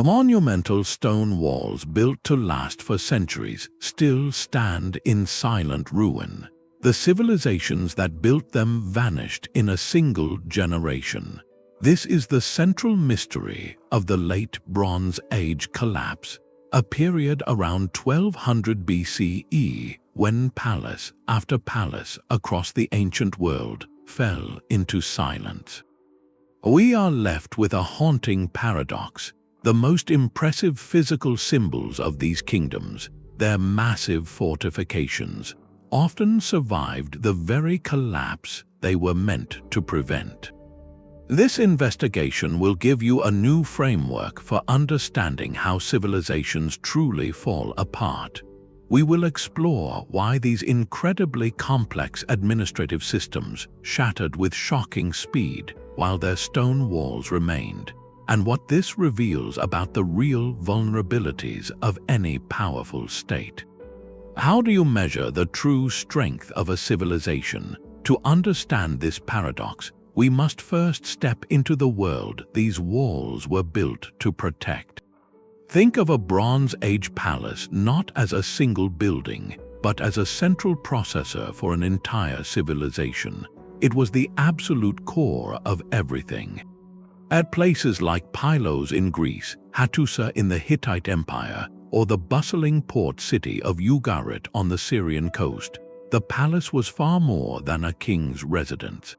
Monumental stone walls built to last for centuries still stand in silent ruin. The civilizations that built them vanished in a single generation. This is the central mystery of the Late Bronze Age collapse, a period around 1200 BCE when palace after palace across the ancient world fell into silence. We are left with a haunting paradox. The most impressive physical symbols of these kingdoms, their massive fortifications, often survived the very collapse they were meant to prevent. This investigation will give you a new framework for understanding how civilizations truly fall apart. We will explore why these incredibly complex administrative systems shattered with shocking speed while their stone walls remained, and what this reveals about the real vulnerabilities of any powerful state. How do you measure the true strength of a civilization? To understand this paradox, we must first step into the world these walls were built to protect. Think of a Bronze Age palace not as a single building, but as a central processor for an entire civilization. It was the absolute core of everything. At places like Pylos in Greece, Hattusa in the Hittite Empire, or the bustling port city of Ugarit on the Syrian coast, the palace was far more than a king's residence.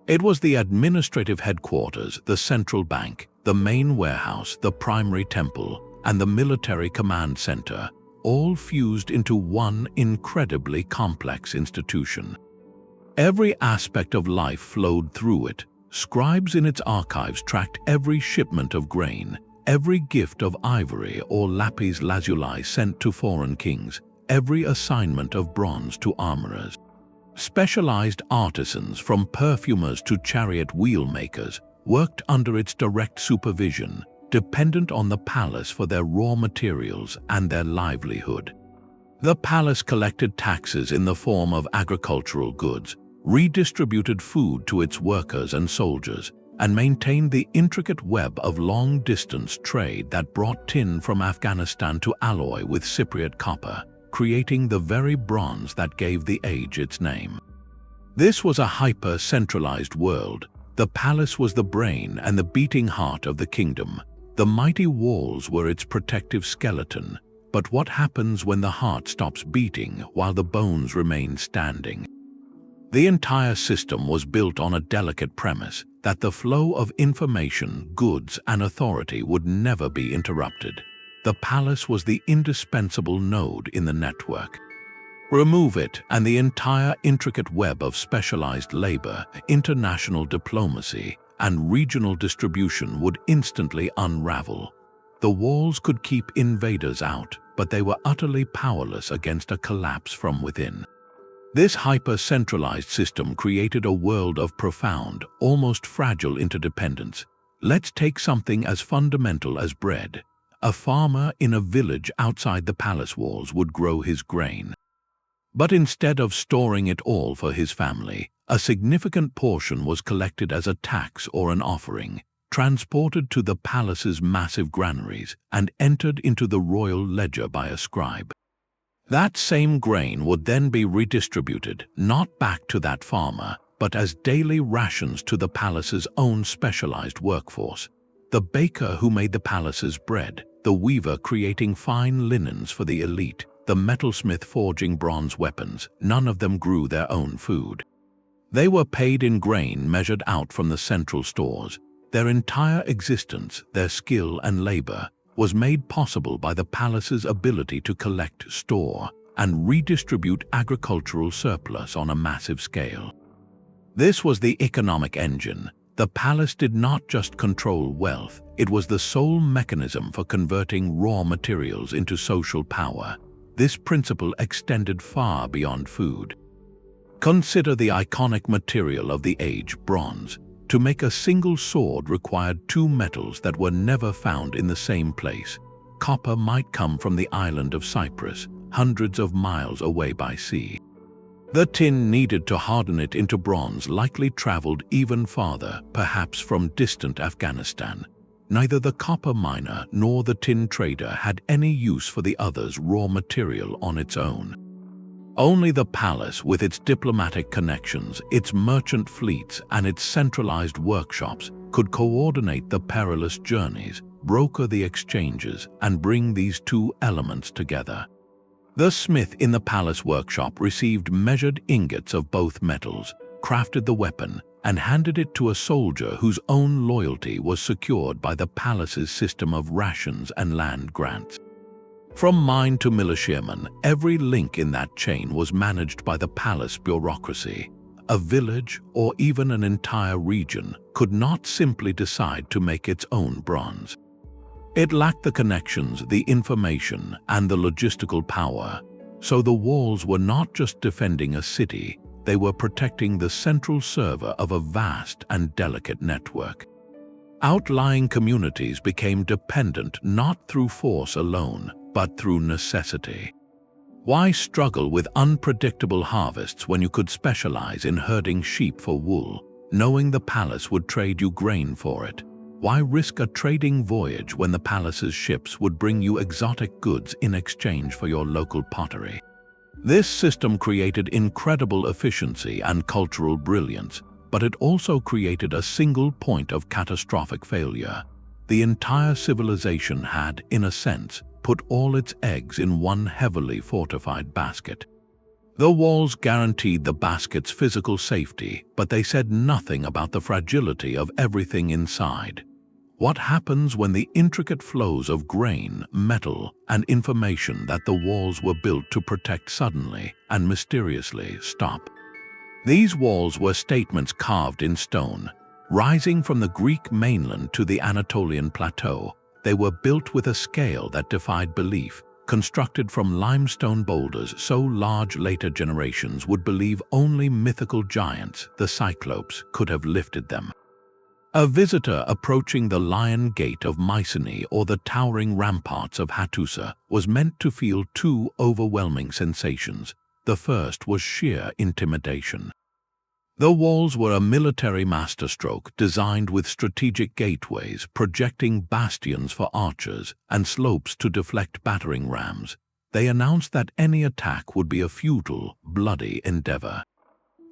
It was the administrative headquarters, the central bank, the main warehouse, the primary temple, and the military command center, all fused into one incredibly complex institution. Every aspect of life flowed through it. Scribes in its archives tracked every shipment of grain, every gift of ivory or lapis lazuli sent to foreign kings, every assignment of bronze to armorers. Specialized artisans, from perfumers to chariot wheel makers, worked under its direct supervision, dependent on the palace for their raw materials and their livelihood. The palace collected taxes in the form of agricultural goods, redistributed food to its workers and soldiers, and maintained the intricate web of long-distance trade that brought tin from Afghanistan to alloy with Cypriot copper, creating the very bronze that gave the age its name. This was a hyper-centralized world. The palace was the brain and the beating heart of the kingdom. The mighty walls were its protective skeleton. But what happens when the heart stops beating while the bones remain standing? The entire system was built on a delicate premise that the flow of information, goods, and authority would never be interrupted. The palace was the indispensable node in the network. Remove it, and the entire intricate web of specialized labor, international diplomacy, and regional distribution would instantly unravel. The walls could keep invaders out, but they were utterly powerless against a collapse from within. This hyper-centralized system created a world of profound, almost fragile interdependence. Let's take something as fundamental as bread. A farmer in a village outside the palace walls would grow his grain. But instead of storing it all for his family, a significant portion was collected as a tax or an offering, transported to the palace's massive granaries, and entered into the royal ledger by a scribe. That same grain would then be redistributed, not back to that farmer, but as daily rations to the palace's own specialized workforce. The baker who made the palace's bread, the weaver creating fine linens for the elite, the metalsmith forging bronze weapons, none of them grew their own food. They were paid in grain measured out from the central stores. Their entire existence, their skill and labor, was made possible by the palace's ability to collect, store, and redistribute agricultural surplus on a massive scale. This was the economic engine. The palace did not just control wealth, it was the sole mechanism for converting raw materials into social power. This principle extended far beyond food. Consider the iconic material of the age, bronze. To make a single sword required two metals that were never found in the same place. Copper might come from the island of Cyprus, hundreds of miles away by sea. The tin needed to harden it into bronze likely traveled even farther, perhaps from distant Afghanistan. Neither the copper miner nor the tin trader had any use for the other's raw material on its own. Only the palace, with its diplomatic connections, its merchant fleets, and its centralized workshops, could coordinate the perilous journeys, broker the exchanges, and bring these two elements together. The smith in the palace workshop received measured ingots of both metals, crafted the weapon, and handed it to a soldier whose own loyalty was secured by the palace's system of rations and land grants. From mine to militiaman, every link in that chain was managed by the palace bureaucracy. A village, or even an entire region, could not simply decide to make its own bronze. It lacked the connections, the information, and the logistical power. So the walls were not just defending a city, they were protecting the central server of a vast and delicate network. Outlying communities became dependent not through force alone, but through necessity. Why struggle with unpredictable harvests when you could specialize in herding sheep for wool, knowing the palace would trade you grain for it? Why risk a trading voyage when the palace's ships would bring you exotic goods in exchange for your local pottery? This system created incredible efficiency and cultural brilliance, but it also created a single point of catastrophic failure. The entire civilization had, in a sense, put all its eggs in one heavily fortified basket. The walls guaranteed the basket's physical safety, but they said nothing about the fragility of everything inside. What happens when the intricate flows of grain, metal, and information that the walls were built to protect suddenly and mysteriously stop? These walls were statements carved in stone. Rising from the Greek mainland to the Anatolian plateau, they were built with a scale that defied belief, constructed from limestone boulders so large later generations would believe only mythical giants, the Cyclopes, could have lifted them. A visitor approaching the Lion Gate of Mycenae or the towering ramparts of Hattusa was meant to feel two overwhelming sensations. The first was sheer intimidation. The walls were a military masterstroke designed with strategic gateways, projecting bastions for archers, and slopes to deflect battering rams. They announced that any attack would be a futile, bloody endeavor.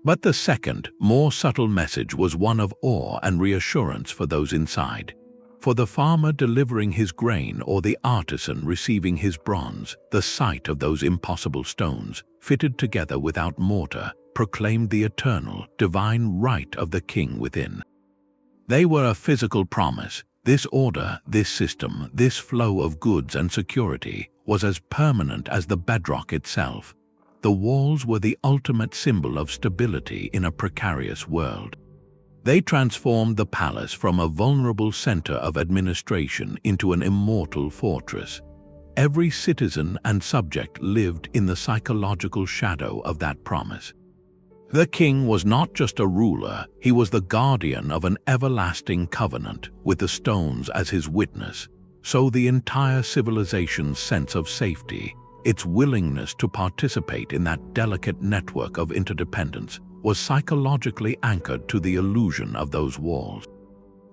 But the second, more subtle message was one of awe and reassurance for those inside. For the farmer delivering his grain or the artisan receiving his bronze, the sight of those impossible stones, fitted together without mortar, proclaimed the eternal, divine right of the king within. They were a physical promise. This order, this system, this flow of goods and security was as permanent as the bedrock itself. The walls were the ultimate symbol of stability in a precarious world. They transformed the palace from a vulnerable center of administration into an immortal fortress. Every citizen and subject lived in the psychological shadow of that promise. The king was not just a ruler, he was the guardian of an everlasting covenant, with the stones as his witness. So the entire civilization's sense of safety, its willingness to participate in that delicate network of interdependence, was psychologically anchored to the illusion of those walls.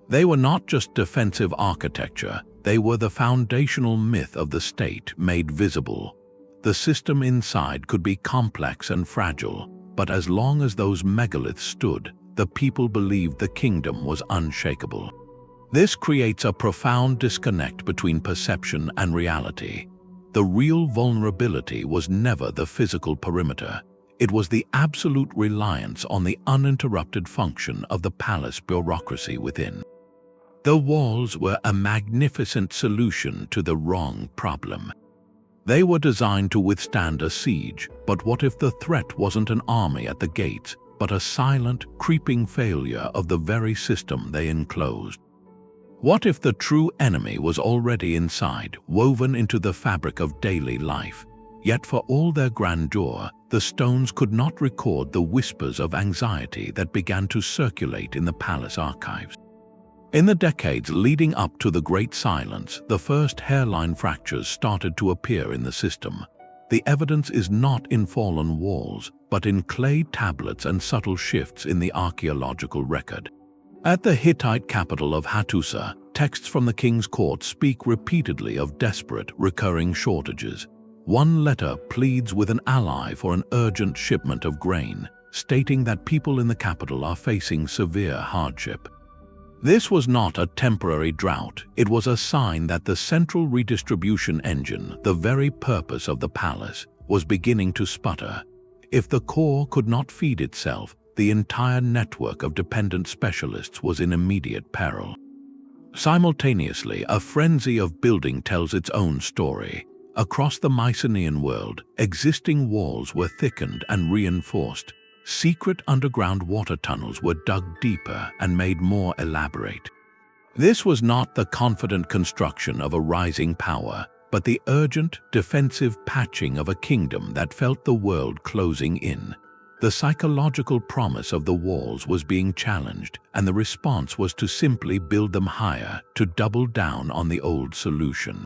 They were not just defensive architecture, they were the foundational myth of the state made visible. The system inside could be complex and fragile, but as long as those megaliths stood, the people believed the kingdom was unshakable. This creates a profound disconnect between perception and reality. The real vulnerability was never the physical perimeter. It was the absolute reliance on the uninterrupted function of the palace bureaucracy within. The walls were a magnificent solution to the wrong problem. They were designed to withstand a siege, but what if the threat wasn't an army at the gates, but a silent, creeping failure of the very system they enclosed? What if the true enemy was already inside, woven into the fabric of daily life? Yet for all their grandeur, the stones could not record the whispers of anxiety that began to circulate in the palace archives. In the decades leading up to the Great Silence, the first hairline fractures started to appear in the system. The evidence is not in fallen walls, but in clay tablets and subtle shifts in the archaeological record. At the Hittite capital of Hattusa, texts from the king's court speak repeatedly of desperate, recurring shortages. One letter pleads with an ally for an urgent shipment of grain, stating that people in the capital are facing severe hardship. This was not a temporary drought, it was a sign that the central redistribution engine, the very purpose of the palace, was beginning to sputter. If the core could not feed itself, the entire network of dependent specialists was in immediate peril. Simultaneously, a frenzy of building tells its own story. Across the Mycenaean world, existing walls were thickened and reinforced. Secret underground water tunnels were dug deeper and made more elaborate. This was not the confident construction of a rising power, but the urgent, defensive patching of a kingdom that felt the world closing in. The psychological promise of the walls was being challenged, and the response was to simply build them higher, to double down on the old solution.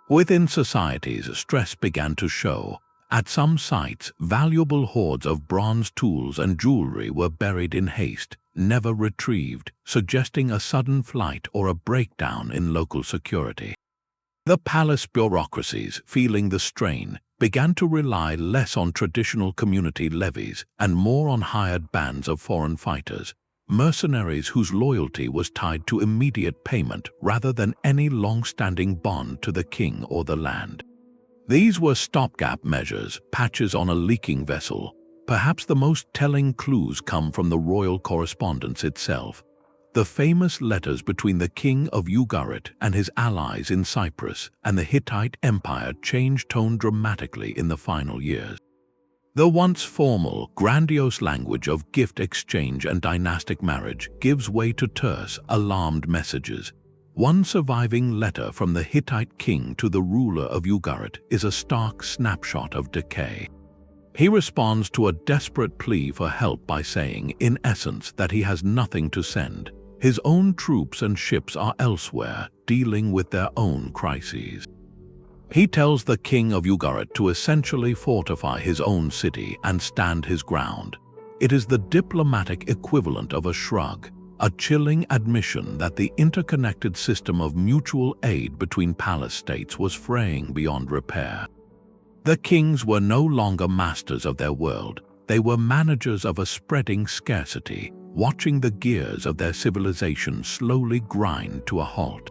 Within societies, stress began to show. At some sites, valuable hoards of bronze tools and jewelry were buried in haste, never retrieved, suggesting a sudden flight or a breakdown in local security. The palace bureaucracies, feeling the strain, began to rely less on traditional community levies and more on hired bands of foreign fighters, mercenaries whose loyalty was tied to immediate payment rather than any long-standing bond to the king or the land. These were stopgap measures, patches on a leaking vessel. Perhaps the most telling clues come from the royal correspondence itself. The famous letters between the king of Ugarit and his allies in Cyprus and the Hittite Empire changed tone dramatically in the final years. The once formal, grandiose language of gift exchange and dynastic marriage gives way to terse, alarmed messages. One surviving letter from the Hittite king to the ruler of Ugarit is a stark snapshot of decay. He responds to a desperate plea for help by saying, in essence, that he has nothing to send. His own troops and ships are elsewhere, dealing with their own crises. He tells the king of Ugarit to essentially fortify his own city and stand his ground. It is the diplomatic equivalent of a shrug, a chilling admission that the interconnected system of mutual aid between palace states was fraying beyond repair. The kings were no longer masters of their world, they were managers of a spreading scarcity, watching the gears of their civilization slowly grind to a halt.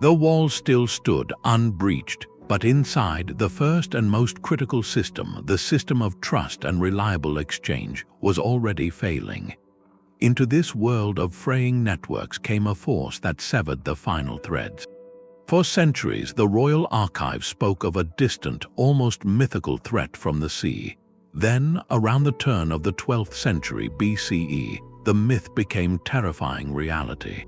The walls still stood unbreached, but inside, the first and most critical system, the system of trust and reliable exchange, was already failing. Into this world of fraying networks came a force that severed the final threads. For centuries, the royal archives spoke of a distant, almost mythical threat from the sea. Then, around the turn of the 12th century BCE, the myth became terrifying reality.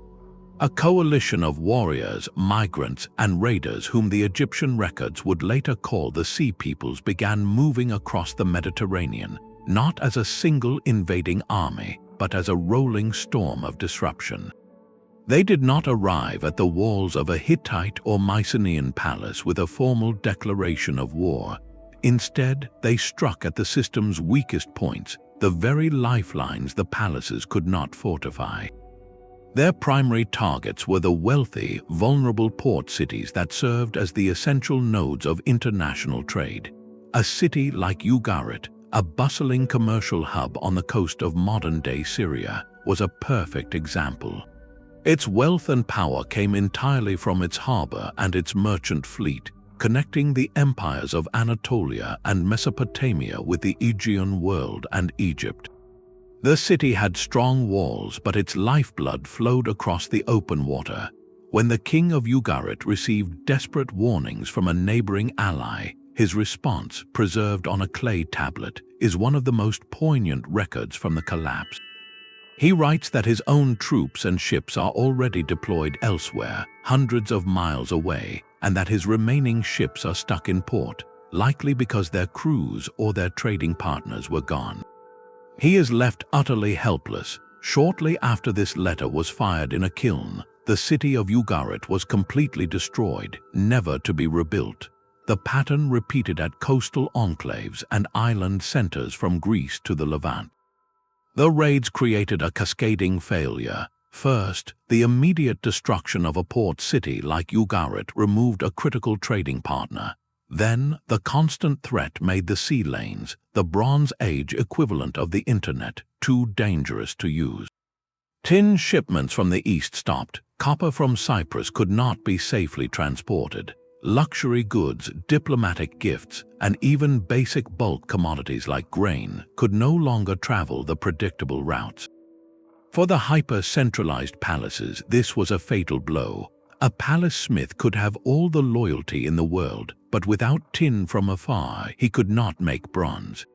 A coalition of warriors, migrants, and raiders whom the Egyptian records would later call the Sea Peoples began moving across the Mediterranean, not as a single invading army, but as a rolling storm of disruption. They did not arrive at the walls of a Hittite or Mycenaean palace with a formal declaration of war. Instead, they struck at the system's weakest points, the very lifelines the palaces could not fortify. Their primary targets were the wealthy, vulnerable port cities that served as the essential nodes of international trade. A city like Ugarit, a bustling commercial hub on the coast of modern-day Syria, was a perfect example. Its wealth and power came entirely from its harbor and its merchant fleet, connecting the empires of Anatolia and Mesopotamia with the Aegean world and Egypt. The city had strong walls, but its lifeblood flowed across the open water. When the king of Ugarit received desperate warnings from a neighboring ally, his response, preserved on a clay tablet, is one of the most poignant records from the collapse. He writes that his own troops and ships are already deployed elsewhere, hundreds of miles away, and that his remaining ships are stuck in port, likely because their crews or their trading partners were gone. He is left utterly helpless. Shortly after this letter was fired in a kiln, the city of Ugarit was completely destroyed, never to be rebuilt. The pattern repeated at coastal enclaves and island centers from Greece to the Levant. The raids created a cascading failure. First, the immediate destruction of a port city like Ugarit removed a critical trading partner. Then, the constant threat made the sea lanes, the Bronze Age equivalent of the Internet, too dangerous to use. Tin shipments from the east stopped. Copper from Cyprus could not be safely transported. Luxury goods, diplomatic gifts, and even basic bulk commodities like grain could no longer travel the predictable routes. For the hyper-centralized palaces, this was a fatal blow. A palace smith could have all the loyalty in the world, but without tin from afar, he could not make bronze.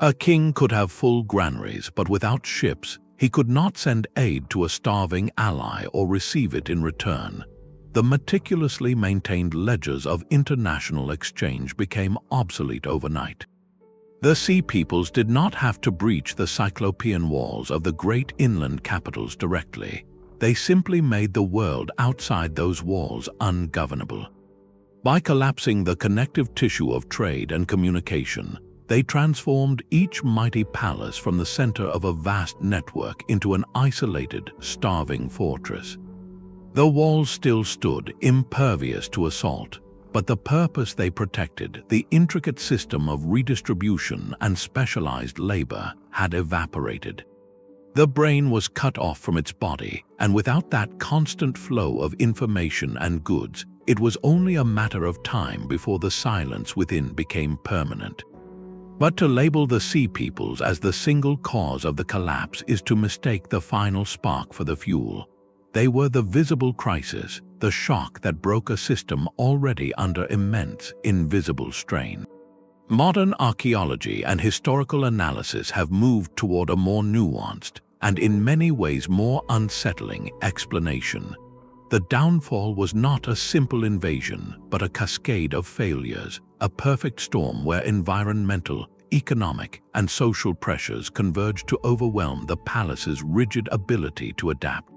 A king could have full granaries, but without ships, he could not send aid to a starving ally or receive it in return. The meticulously maintained ledgers of international exchange became obsolete overnight. The sea peoples did not have to breach the cyclopean walls of the great inland capitals directly. They simply made the world outside those walls ungovernable. By collapsing the connective tissue of trade and communication, they transformed each mighty palace from the center of a vast network into an isolated, starving fortress. The walls still stood, impervious to assault, but the purpose they protected, the intricate system of redistribution and specialized labor, had evaporated. The brain was cut off from its body, and without that constant flow of information and goods, it was only a matter of time before the silence within became permanent. But to label the sea peoples as the single cause of the collapse is to mistake the final spark for the fuel. They were the visible crisis, the shock that broke a system already under immense, invisible strain. Modern archaeology and historical analysis have moved toward a more nuanced, and in many ways more unsettling, explanation. The downfall was not a simple invasion, but a cascade of failures, a perfect storm where environmental, economic, and social pressures converged to overwhelm the palace's rigid ability to adapt.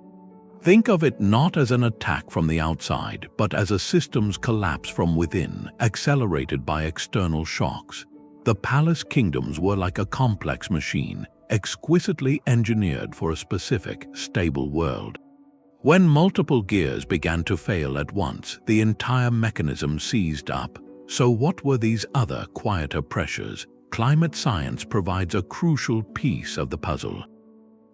Think of it not as an attack from the outside, but as a system's collapse from within, accelerated by external shocks. The palace kingdoms were like a complex machine, exquisitely engineered for a specific, stable world. When multiple gears began to fail at once, the entire mechanism seized up. So what were these other, quieter pressures? Climate science provides a crucial piece of the puzzle.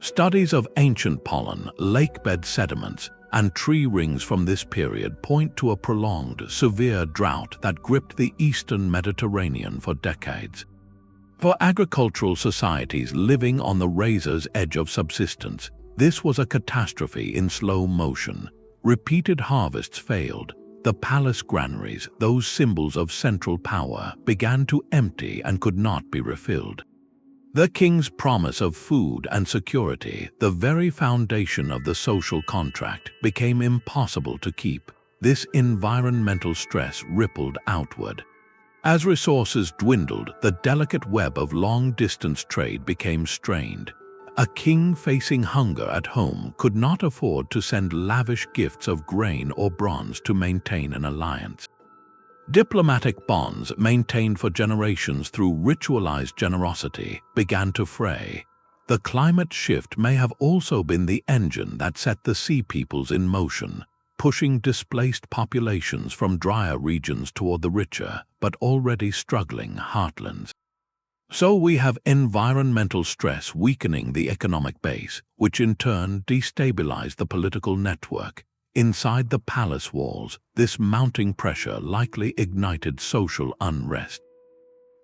Studies of ancient pollen, lakebed sediments, and tree rings from this period point to a prolonged, severe drought that gripped the eastern Mediterranean for decades. For agricultural societies living on the razor's edge of subsistence, this was a catastrophe in slow motion. Repeated harvests failed. The palace granaries, those symbols of central power, began to empty and could not be refilled. The king's promise of food and security, the very foundation of the social contract, became impossible to keep. This environmental stress rippled outward. As resources dwindled, the delicate web of long-distance trade became strained. A king facing hunger at home could not afford to send lavish gifts of grain or bronze to maintain an alliance. Diplomatic bonds, maintained for generations through ritualized generosity, began to fray. The climate shift may have also been the engine that set the sea peoples in motion, pushing displaced populations from drier regions toward the richer, but already struggling heartlands. So we have environmental stress weakening the economic base, which in turn destabilized the political network. Inside the palace walls, this mounting pressure likely ignited social unrest.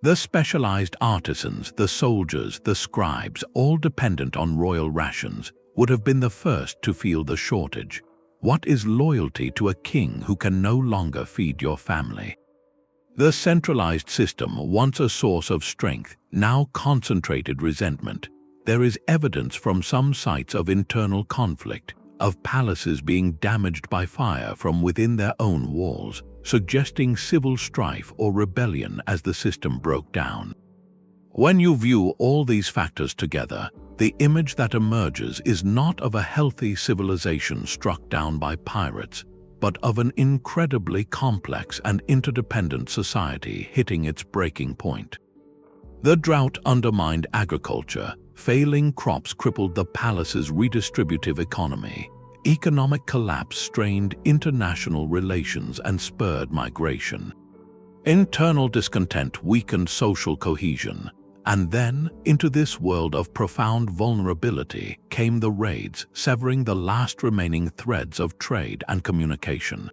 The specialized artisans, the soldiers, the scribes, all dependent on royal rations, would have been the first to feel the shortage. What is loyalty to a king who can no longer feed your family? The centralized system, once a source of strength, now concentrated resentment. There is evidence from some sites of internal conflict, of palaces being damaged by fire from within their own walls, suggesting civil strife or rebellion as the system broke down. When you view all these factors together, the image that emerges is not of a healthy civilization struck down by pirates, but of an incredibly complex and interdependent society hitting its breaking point. The drought undermined agriculture, Failing crops crippled the palace's redistributive economy. Economic collapse strained international relations and spurred migration. Internal discontent weakened social cohesion. And then, into this world of profound vulnerability, came the raids, severing the last remaining threads of trade and communication.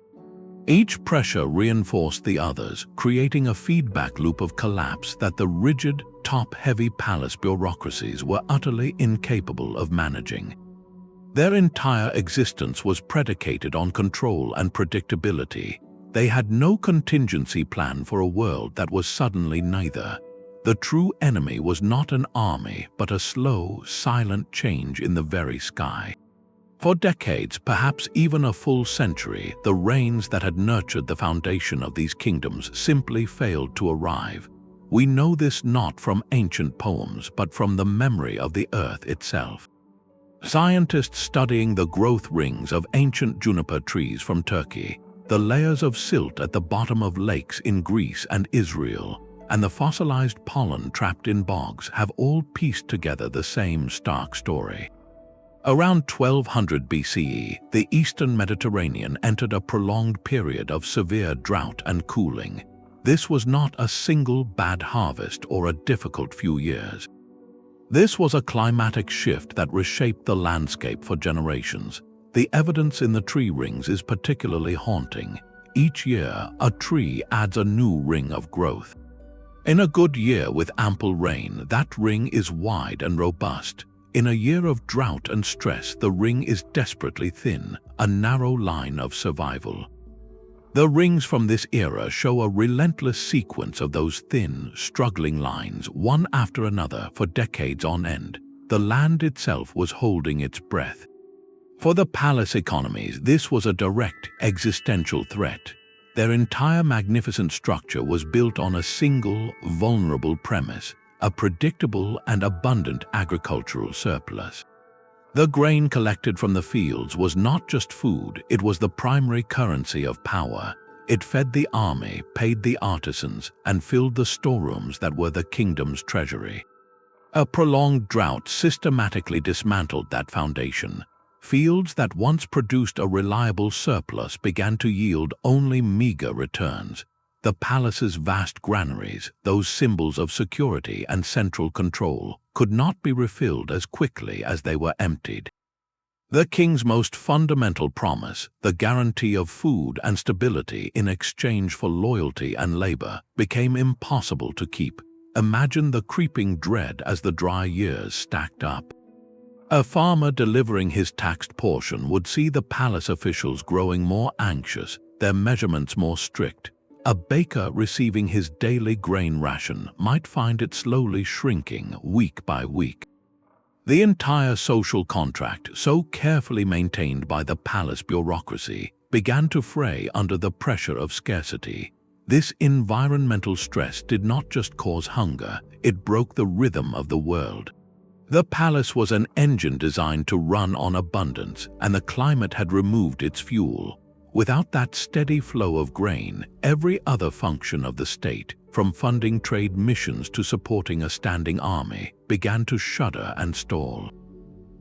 Each pressure reinforced the others, creating a feedback loop of collapse that the rigid, top-heavy palace bureaucracies were utterly incapable of managing. Their entire existence was predicated on control and predictability. They had no contingency plan for a world that was suddenly neither. The true enemy was not an army, but a slow, silent change in the very sky. For decades, perhaps even a full century, the rains that had nurtured the foundation of these kingdoms simply failed to arrive. We know this not from ancient poems, but from the memory of the earth itself. Scientists studying the growth rings of ancient juniper trees from Turkey, the layers of silt at the bottom of lakes in Greece and Israel, and the fossilized pollen trapped in bogs have all pieced together the same stark story. Around 1200 BCE, the eastern Mediterranean entered a prolonged period of severe drought and cooling. This was not a single bad harvest or a difficult few years. This was a climatic shift that reshaped the landscape for generations. The evidence in the tree rings is particularly haunting. Each year, a tree adds a new ring of growth. In a good year with ample rain, that ring is wide and robust. In a year of drought and stress, the ring is desperately thin, a narrow line of survival. The rings from this era show a relentless sequence of those thin, struggling lines, one after another, for decades on end. The land itself was holding its breath. For the palace economies, this was a direct, existential threat. Their entire magnificent structure was built on a single, vulnerable premise: a predictable and abundant agricultural surplus. The grain collected from the fields was not just food, it was the primary currency of power. It fed the army, paid the artisans, and filled the storerooms that were the kingdom's treasury. A prolonged drought systematically dismantled that foundation. Fields that once produced a reliable surplus began to yield only meager returns. The palace's vast granaries, those symbols of security and central control, could not be refilled as quickly as they were emptied. The king's most fundamental promise, the guarantee of food and stability in exchange for loyalty and labor, became impossible to keep. Imagine the creeping dread as the dry years stacked up. A farmer delivering his taxed portion would see the palace officials growing more anxious, their measurements more strict. A baker receiving his daily grain ration might find it slowly shrinking week by week. The entire social contract, so carefully maintained by the palace bureaucracy, began to fray under the pressure of scarcity. This environmental stress did not just cause hunger, it broke the rhythm of the world. The palace was an engine designed to run on abundance, and the climate had removed its fuel. Without that steady flow of grain, every other function of the state, from funding trade missions to supporting a standing army, began to shudder and stall.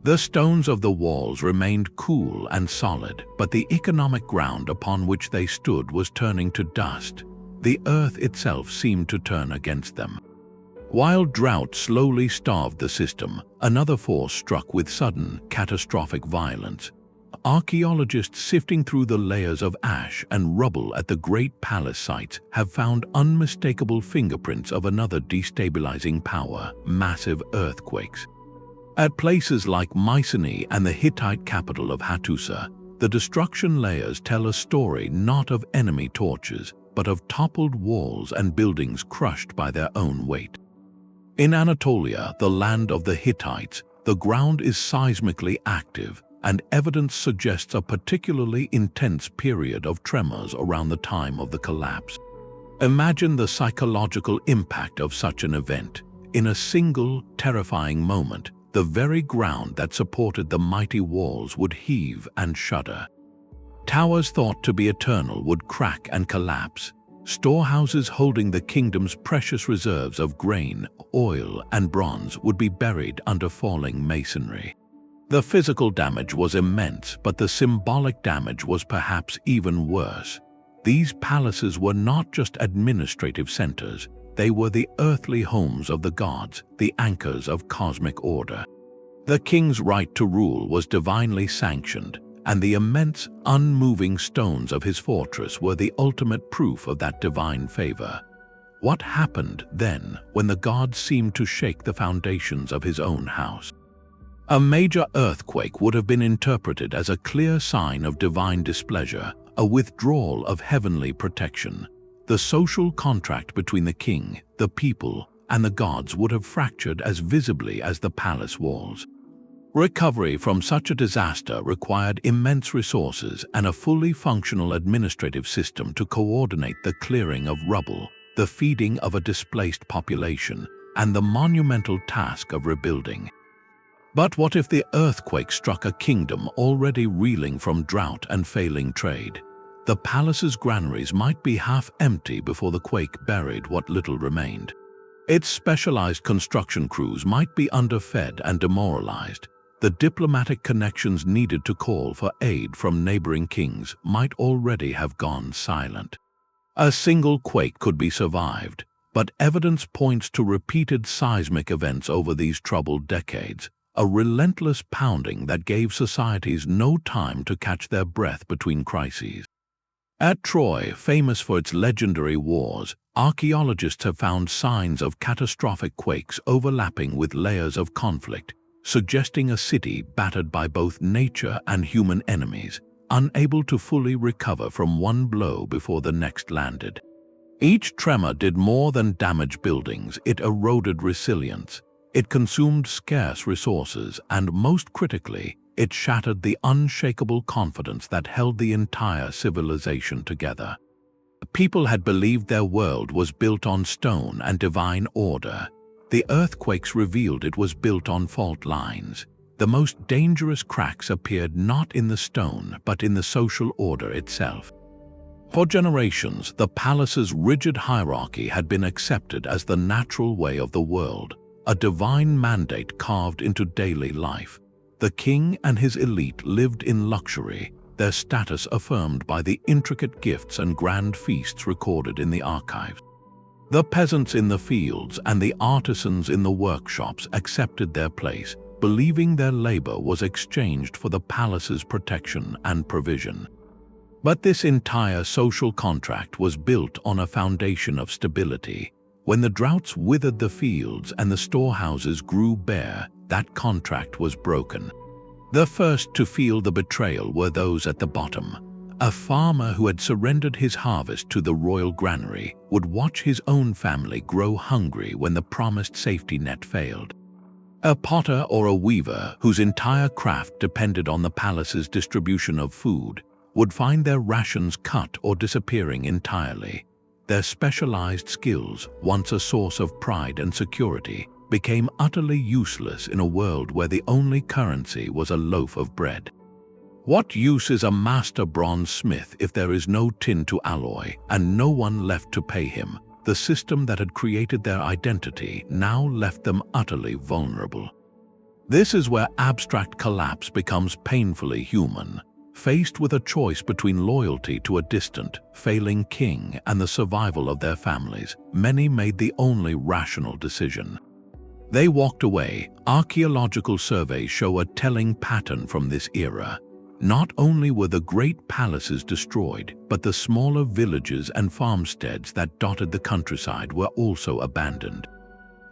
The stones of the walls remained cool and solid, but the economic ground upon which they stood was turning to dust. The earth itself seemed to turn against them. While drought slowly starved the system, another force struck with sudden, catastrophic violence. Archaeologists sifting through the layers of ash and rubble at the great palace sites have found unmistakable fingerprints of another destabilizing power: massive earthquakes. At places like Mycenae and the Hittite capital of Hattusa, the destruction layers tell a story not of enemy torches, but of toppled walls and buildings crushed by their own weight. In Anatolia, the land of the Hittites, the ground is seismically active, and evidence suggests a particularly intense period of tremors around the time of the collapse. Imagine the psychological impact of such an event. In a single, terrifying moment, the very ground that supported the mighty walls would heave and shudder. Towers thought to be eternal would crack and collapse. Storehouses holding the kingdom's precious reserves of grain, oil, and bronze would be buried under falling masonry. The physical damage was immense, but the symbolic damage was perhaps even worse. These palaces were not just administrative centers, they were the earthly homes of the gods, the anchors of cosmic order. The king's right to rule was divinely sanctioned, and the immense, unmoving stones of his fortress were the ultimate proof of that divine favor. What happened then when the god seemed to shake the foundations of his own house? A major earthquake would have been interpreted as a clear sign of divine displeasure, a withdrawal of heavenly protection. The social contract between the king, the people, and the gods would have fractured as visibly as the palace walls. Recovery from such a disaster required immense resources and a fully functional administrative system to coordinate the clearing of rubble, the feeding of a displaced population, and the monumental task of rebuilding. But what if the earthquake struck a kingdom already reeling from drought and failing trade? The palace's granaries might be half empty before the quake buried what little remained. Its specialized construction crews might be underfed and demoralized. The diplomatic connections needed to call for aid from neighboring kings might already have gone silent. A single quake could be survived, but evidence points to repeated seismic events over these troubled decades, a relentless pounding that gave societies no time to catch their breath between crises. At Troy, famous for its legendary wars, archaeologists have found signs of catastrophic quakes overlapping with layers of conflict, suggesting a city battered by both nature and human enemies, unable to fully recover from one blow before the next landed. Each tremor did more than damage buildings, it eroded resilience, it consumed scarce resources, and most critically, it shattered the unshakable confidence that held the entire civilization together. People had believed their world was built on stone and divine order. The earthquakes revealed it was built on fault lines. The most dangerous cracks appeared not in the stone, but in the social order itself. For generations, the palace's rigid hierarchy had been accepted as the natural way of the world, a divine mandate carved into daily life. The king and his elite lived in luxury, their status affirmed by the intricate gifts and grand feasts recorded in the archives. The peasants in the fields and the artisans in the workshops accepted their place, believing their labor was exchanged for the palace's protection and provision. But this entire social contract was built on a foundation of stability. When the droughts withered the fields and the storehouses grew bare, that contract was broken. The first to feel the betrayal were those at the bottom. A farmer who had surrendered his harvest to the royal granary would watch his own family grow hungry when the promised safety net failed. A potter or a weaver whose entire craft depended on the palace's distribution of food would find their rations cut or disappearing entirely. Their specialized skills, once a source of pride and security, became utterly useless in a world where the only currency was a loaf of bread. What use is a master bronze smith if there is no tin to alloy and no one left to pay him? The system that had created their identity now left them utterly vulnerable. This is where abstract collapse becomes painfully human. Faced with a choice between loyalty to a distant, failing king and the survival of their families, many made the only rational decision. They walked away. Archaeological surveys show a telling pattern from this era. Not only were the great palaces destroyed, but the smaller villages and farmsteads that dotted the countryside were also abandoned.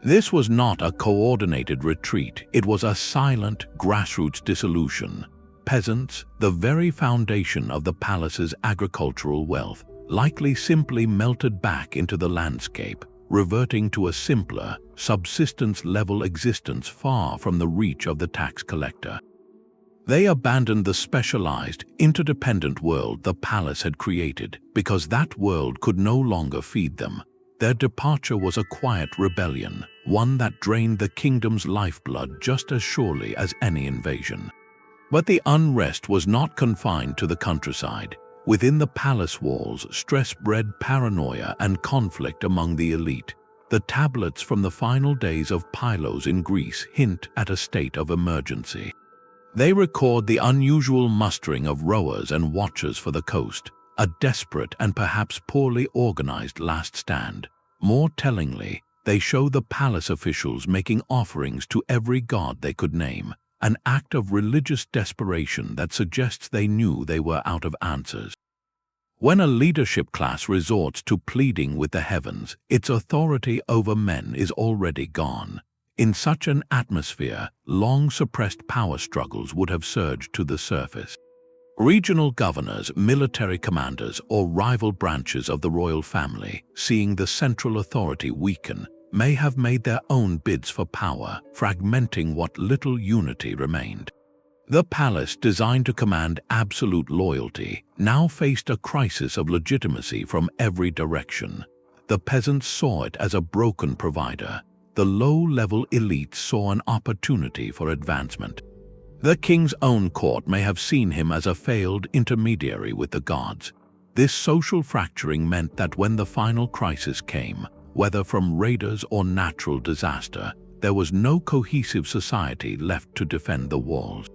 This was not a coordinated retreat, it was a silent, grassroots dissolution. Peasants, the very foundation of the palace's agricultural wealth, likely simply melted back into the landscape, reverting to a simpler, subsistence-level existence far from the reach of the tax collector. They abandoned the specialized, interdependent world the palace had created because that world could no longer feed them. Their departure was a quiet rebellion, one that drained the kingdom's lifeblood just as surely as any invasion. But the unrest was not confined to the countryside. Within the palace walls, stress bred paranoia and conflict among the elite. The tablets from the final days of Pylos in Greece hint at a state of emergency. They record the unusual mustering of rowers and watchers for the coast, a desperate and perhaps poorly organized last stand. More tellingly, they show the palace officials making offerings to every god they could name, an act of religious desperation that suggests they knew they were out of answers. When a leadership class resorts to pleading with the heavens, its authority over men is already gone. In such an atmosphere, long-suppressed power struggles would have surged to the surface. Regional governors, military commanders, or rival branches of the royal family, seeing the central authority weaken, may have made their own bids for power, fragmenting what little unity remained. The palace, designed to command absolute loyalty, now faced a crisis of legitimacy from every direction. The peasants saw it as a broken provider. The low-level elite saw an opportunity for advancement. The king's own court may have seen him as a failed intermediary with the gods. This social fracturing meant that when the final crisis came, whether from raiders or natural disaster, there was no cohesive society left to defend the walls.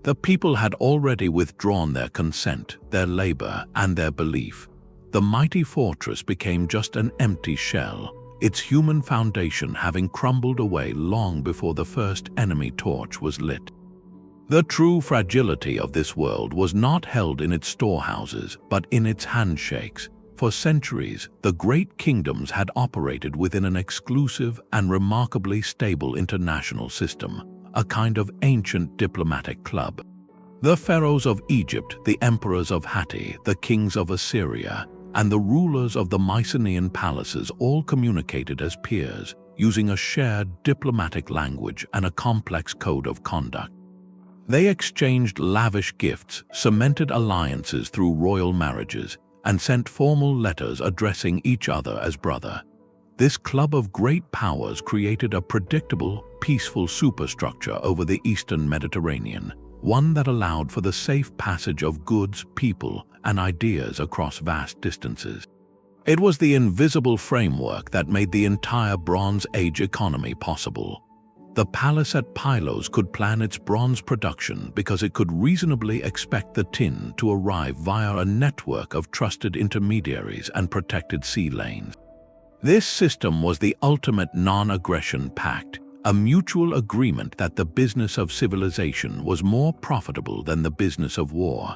The people had already withdrawn their consent, their labor, and their belief. The mighty fortress became just an empty shell, its human foundation having crumbled away long before the first enemy torch was lit. The true fragility of this world was not held in its storehouses, but in its handshakes. For centuries, the great kingdoms had operated within an exclusive and remarkably stable international system, a kind of ancient diplomatic club. The pharaohs of Egypt, the emperors of Hatti, the kings of Assyria, and the rulers of the Mycenaean palaces all communicated as peers, using a shared diplomatic language and a complex code of conduct. They exchanged lavish gifts, cemented alliances through royal marriages, and sent formal letters addressing each other as brother. This club of great powers created a predictable, peaceful superstructure over the eastern Mediterranean, one that allowed for the safe passage of goods, people, and ideas across vast distances. It was the invisible framework that made the entire Bronze Age economy possible. The palace at Pylos could plan its bronze production because it could reasonably expect the tin to arrive via a network of trusted intermediaries and protected sea lanes. This system was the ultimate non-aggression pact, a mutual agreement that the business of civilization was more profitable than the business of war.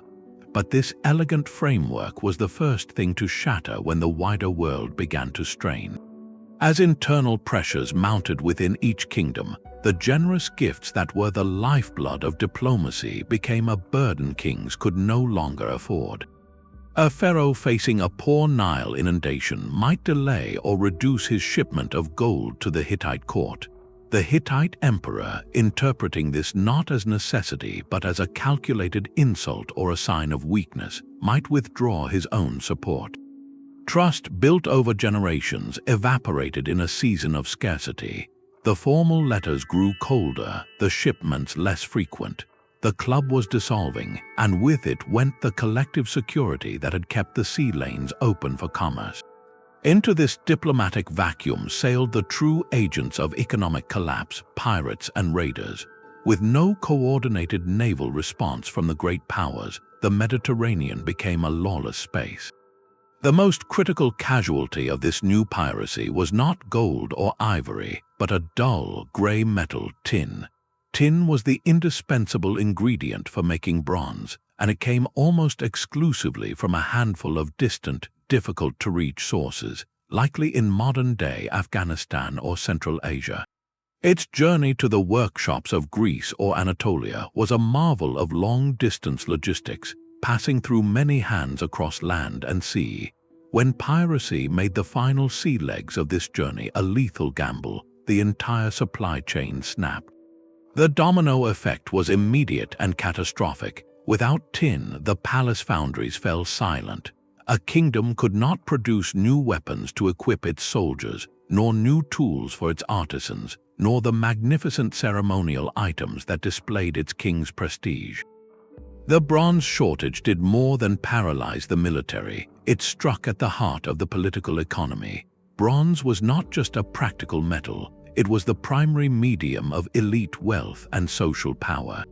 But this elegant framework was the first thing to shatter when the wider world began to strain. As internal pressures mounted within each kingdom, the generous gifts that were the lifeblood of diplomacy became a burden kings could no longer afford. A pharaoh facing a poor Nile inundation might delay or reduce his shipment of gold to the Hittite court. The Hittite emperor, interpreting this not as necessity but as a calculated insult or a sign of weakness, might withdraw his own support. Trust built over generations evaporated in a season of scarcity. The formal letters grew colder, the shipments less frequent. The club was dissolving, and with it went the collective security that had kept the sea lanes open for commerce. Into this diplomatic vacuum sailed the true agents of economic collapse, pirates and raiders. With no coordinated naval response from the great powers, the Mediterranean became a lawless space. The most critical casualty of this new piracy was not gold or ivory, but a dull, gray metal, tin. Tin was the indispensable ingredient for making bronze, and it came almost exclusively from a handful of distant, difficult-to-reach sources, likely in modern-day Afghanistan or Central Asia. Its journey to the workshops of Greece or Anatolia was a marvel of long-distance logistics, passing through many hands across land and sea. When piracy made the final sea legs of this journey a lethal gamble, the entire supply chain snapped. The domino effect was immediate and catastrophic. Without tin, the palace foundries fell silent. A kingdom could not produce new weapons to equip its soldiers, nor new tools for its artisans, nor the magnificent ceremonial items that displayed its king's prestige. The bronze shortage did more than paralyze the military. It struck at the heart of the political economy. Bronze was not just a practical metal, it was the primary medium of elite wealth and social power.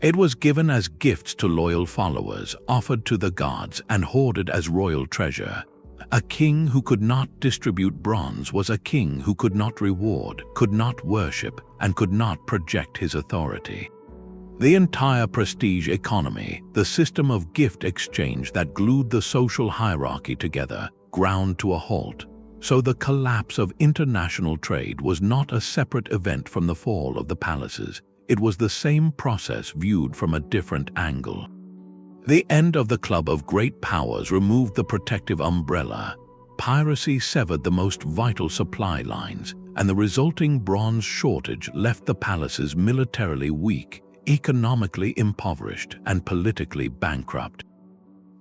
It was given as gifts to loyal followers, offered to the gods, and hoarded as royal treasure. A king who could not distribute bronze was a king who could not reward, could not worship, and could not project his authority. The entire prestige economy, the system of gift exchange that glued the social hierarchy together, ground to a halt. So the collapse of international trade was not a separate event from the fall of the palaces. It was the same process viewed from a different angle. The end of the Club of Great Powers removed the protective umbrella. Piracy severed the most vital supply lines, and the resulting bronze shortage left the palaces militarily weak, economically impoverished, and politically bankrupt.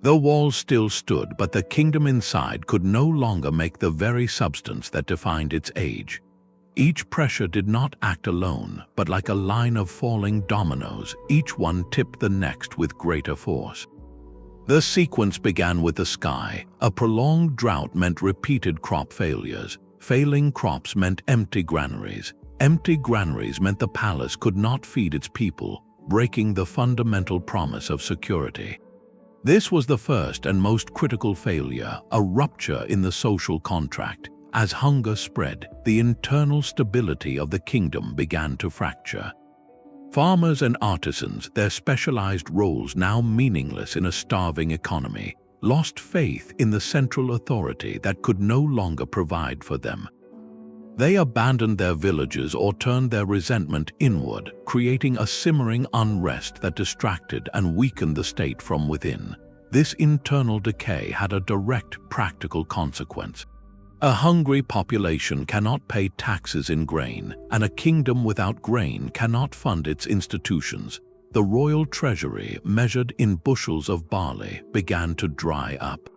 The walls still stood, but the kingdom inside could no longer make the very substance that defined its age. Each pressure did not act alone, but like a line of falling dominoes, each one tipped the next with greater force. The sequence began with the sky. A prolonged drought meant repeated crop failures. Failing crops meant empty granaries. Empty granaries meant the palace could not feed its people, breaking the fundamental promise of security. This was the first and most critical failure, a rupture in the social contract. As hunger spread, the internal stability of the kingdom began to fracture. Farmers and artisans, their specialized roles now meaningless in a starving economy, lost faith in the central authority that could no longer provide for them. They abandoned their villages or turned their resentment inward, creating a simmering unrest that distracted and weakened the state from within. This internal decay had a direct practical consequence. A hungry population cannot pay taxes in grain, and a kingdom without grain cannot fund its institutions. The royal treasury, measured in bushels of barley, began to dry up.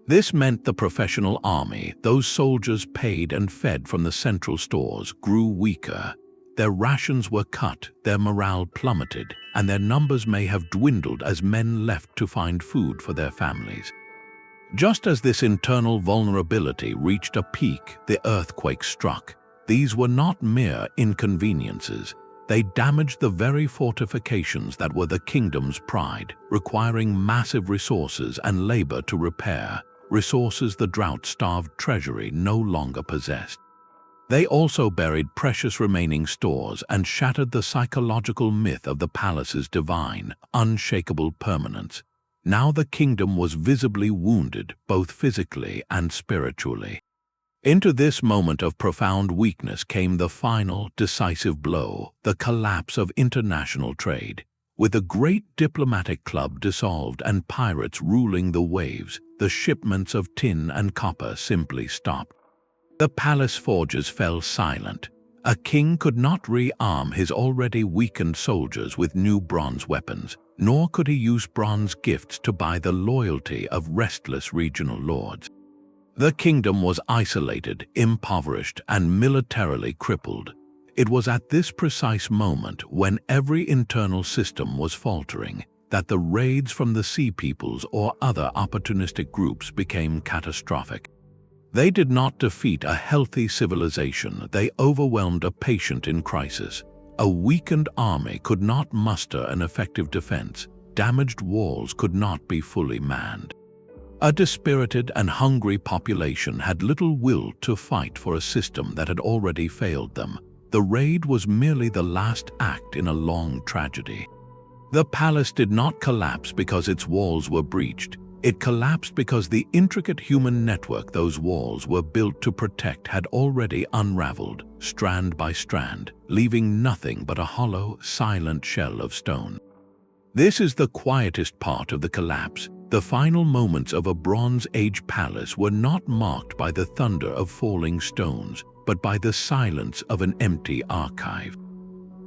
This meant the professional army, those soldiers paid and fed from the central stores, grew weaker. Their rations were cut, their morale plummeted, and their numbers may have dwindled as men left to find food for their families. Just as this internal vulnerability reached a peak, the earthquake struck. These were not mere inconveniences. They damaged the very fortifications that were the kingdom's pride, requiring massive resources and labor to repair, resources the drought-starved treasury no longer possessed. They also buried precious remaining stores and shattered the psychological myth of the palace's divine, unshakable permanence. Now the kingdom was visibly wounded, both physically and spiritually. Into this moment of profound weakness came the final, decisive blow, the collapse of international trade. With the great diplomatic club dissolved and pirates ruling the waves, the shipments of tin and copper simply stopped. The palace forges fell silent. A king could not rearm his already weakened soldiers with new bronze weapons, nor could he use bronze gifts to buy the loyalty of restless regional lords. The kingdom was isolated, impoverished, and militarily crippled. It was at this precise moment, when every internal system was faltering, that the raids from the Sea Peoples or other opportunistic groups became catastrophic. They did not defeat a healthy civilization, they overwhelmed a patient in crisis. A weakened army could not muster an effective defense. Damaged walls could not be fully manned. A dispirited and hungry population had little will to fight for a system that had already failed them. The raid was merely the last act in a long tragedy. The palace did not collapse because its walls were breached. It collapsed because the intricate human network those walls were built to protect had already unraveled, strand by strand, leaving nothing but a hollow, silent shell of stone. This is the quietest part of the collapse. The final moments of a Bronze Age palace were not marked by the thunder of falling stones, but by the silence of an empty archive.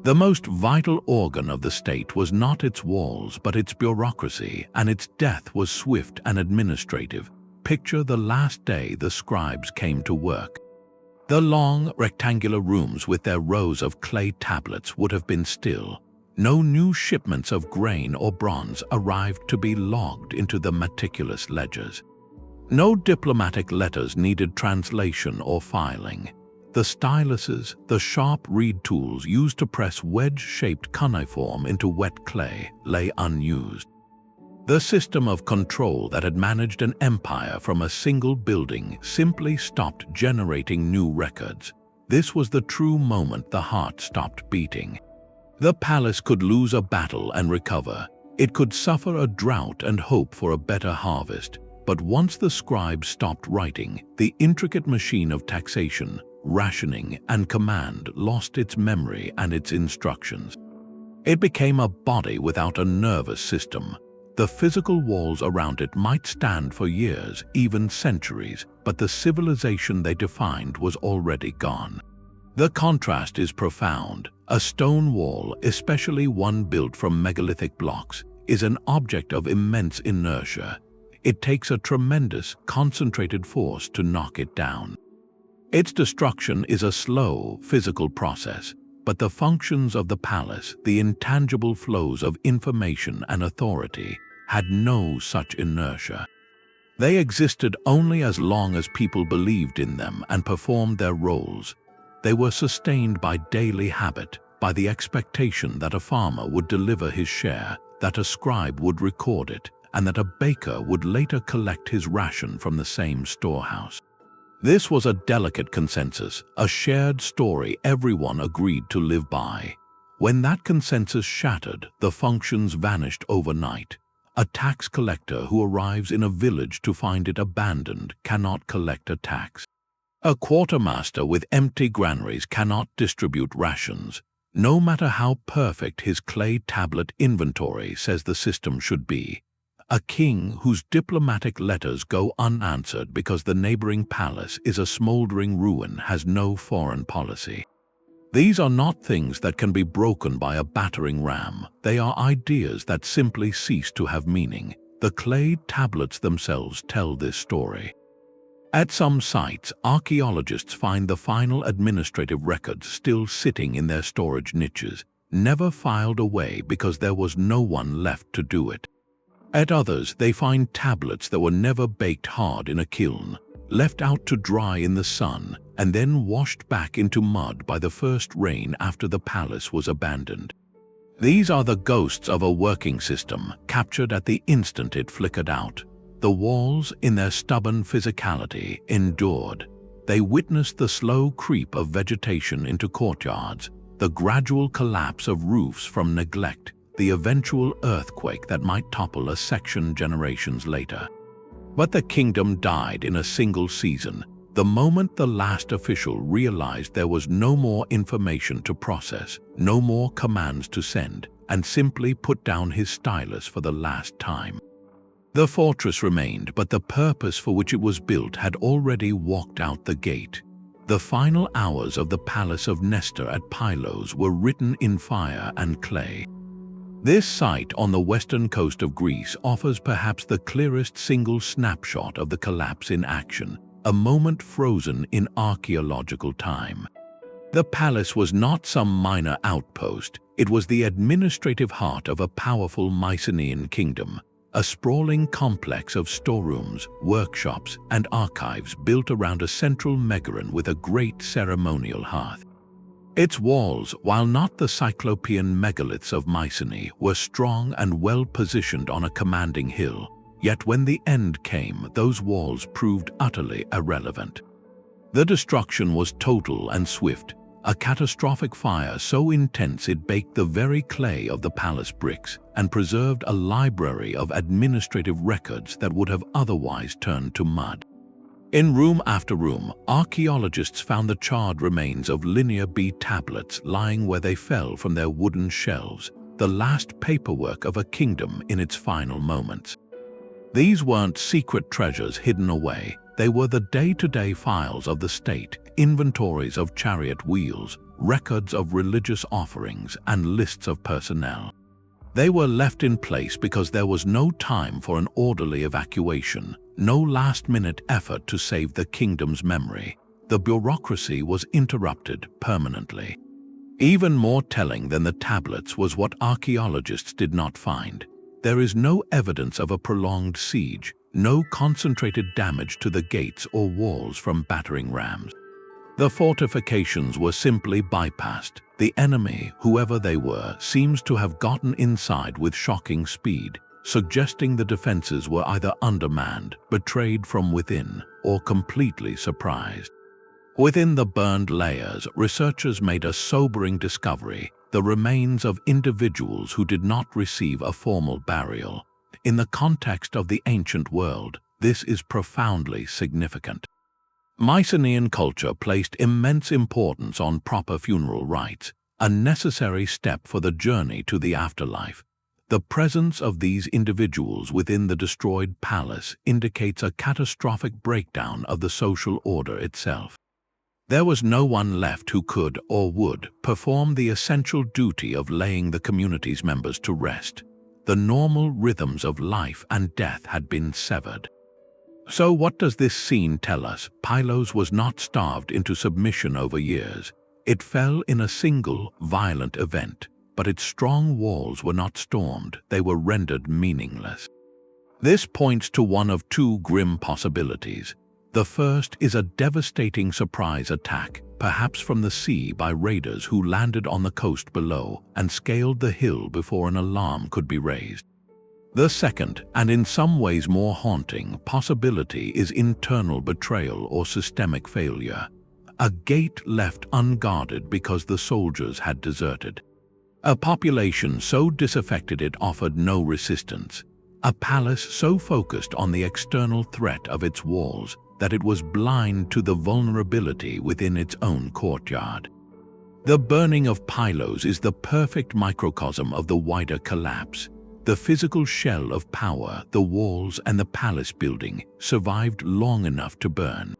The most vital organ of the state was not its walls, but its bureaucracy, and its death was swift and administrative. Picture the last day the scribes came to work. The long, rectangular rooms with their rows of clay tablets would have been still. No new shipments of grain or bronze arrived to be logged into the meticulous ledgers. No diplomatic letters needed translation or filing. The styluses, the sharp reed tools used to press wedge-shaped cuneiform into wet clay, lay unused. The system of control that had managed an empire from a single building simply stopped generating new records. This was the true moment the heart stopped beating. The palace could lose a battle and recover. It could suffer a drought and hope for a better harvest. But once the scribes stopped writing, the intricate machine of taxation, rationing, and command lost its memory and its instructions. It became a body without a nervous system. The physical walls around it might stand for years, even centuries, but the civilization they defined was already gone. The contrast is profound. A stone wall, especially one built from megalithic blocks, is an object of immense inertia. It takes a tremendous, concentrated force to knock it down. Its destruction is a slow, physical process, but the functions of the palace, the intangible flows of information and authority, had no such inertia. They existed only as long as people believed in them and performed their roles. They were sustained by daily habit, by the expectation that a farmer would deliver his share, that a scribe would record it, and that a baker would later collect his ration from the same storehouse. This was a delicate consensus, a shared story everyone agreed to live by. When that consensus shattered, the functions vanished overnight. A tax collector who arrives in a village to find it abandoned cannot collect a tax. A quartermaster with empty granaries cannot distribute rations. No matter how perfect his clay tablet inventory says the system should be. A king whose diplomatic letters go unanswered because the neighboring palace is a smoldering ruin has no foreign policy. These are not things that can be broken by a battering ram. They are ideas that simply cease to have meaning. The clay tablets themselves tell this story. At some sites, archaeologists find the final administrative records still sitting in their storage niches, never filed away because there was no one left to do it. At others, they find tablets that were never baked hard in a kiln, left out to dry in the sun, and then washed back into mud by the first rain after the palace was abandoned. These are the ghosts of a working system, captured at the instant it flickered out. The walls, in their stubborn physicality, endured. They witnessed the slow creep of vegetation into courtyards, the gradual collapse of roofs from neglect, the eventual earthquake that might topple a section generations later. But the kingdom died in a single season, the moment the last official realized there was no more information to process, no more commands to send, and simply put down his stylus for the last time. The fortress remained, but the purpose for which it was built had already walked out the gate. The final hours of the palace of Nestor at Pylos were written in fire and clay. This site on the western coast of Greece offers perhaps the clearest single snapshot of the collapse in action, a moment frozen in archaeological time. The palace was not some minor outpost, it was the administrative heart of a powerful Mycenaean kingdom, a sprawling complex of storerooms, workshops, and archives built around a central megaron with a great ceremonial hearth. Its walls, while not the cyclopean megaliths of Mycenae, were strong and well positioned on a commanding hill, yet when the end came, those walls proved utterly irrelevant. The destruction was total and swift, a catastrophic fire so intense it baked the very clay of the palace bricks and preserved a library of administrative records that would have otherwise turned to mud. In room after room, archaeologists found the charred remains of Linear B tablets lying where they fell from their wooden shelves, the last paperwork of a kingdom in its final moments. These weren't secret treasures hidden away. They were the day-to-day files of the state, inventories of chariot wheels, records of religious offerings, and lists of personnel. They were left in place because there was no time for an orderly evacuation, no last-minute effort to save the kingdom's memory. The bureaucracy was interrupted permanently. Even more telling than the tablets was what archaeologists did not find. There is no evidence of a prolonged siege, no concentrated damage to the gates or walls from battering rams. The fortifications were simply bypassed. The enemy, whoever they were, seems to have gotten inside with shocking speed, suggesting the defenses were either undermanned, betrayed from within, or completely surprised. Within the burned layers, researchers made a sobering discovery: the remains of individuals who did not receive a formal burial. In the context of the ancient world, this is profoundly significant. Mycenaean culture placed immense importance on proper funeral rites, a necessary step for the journey to the afterlife. The presence of these individuals within the destroyed palace indicates a catastrophic breakdown of the social order itself. There was no one left who could or would perform the essential duty of laying the community's members to rest. The normal rhythms of life and death had been severed. So what does this scene tell us? Pylos was not starved into submission over years. It fell in a single, violent event, but its strong walls were not stormed, they were rendered meaningless. This points to one of two grim possibilities. The first is a devastating surprise attack, perhaps from the sea by raiders who landed on the coast below and scaled the hill before an alarm could be raised. The second, and in some ways more haunting, possibility is internal betrayal or systemic failure. A gate left unguarded because the soldiers had deserted. A population so disaffected it offered no resistance. A palace so focused on the external threat of its walls that it was blind to the vulnerability within its own courtyard. The burning of Pylos is the perfect microcosm of the wider collapse. The physical shell of power, the walls and the palace building, survived long enough to burn.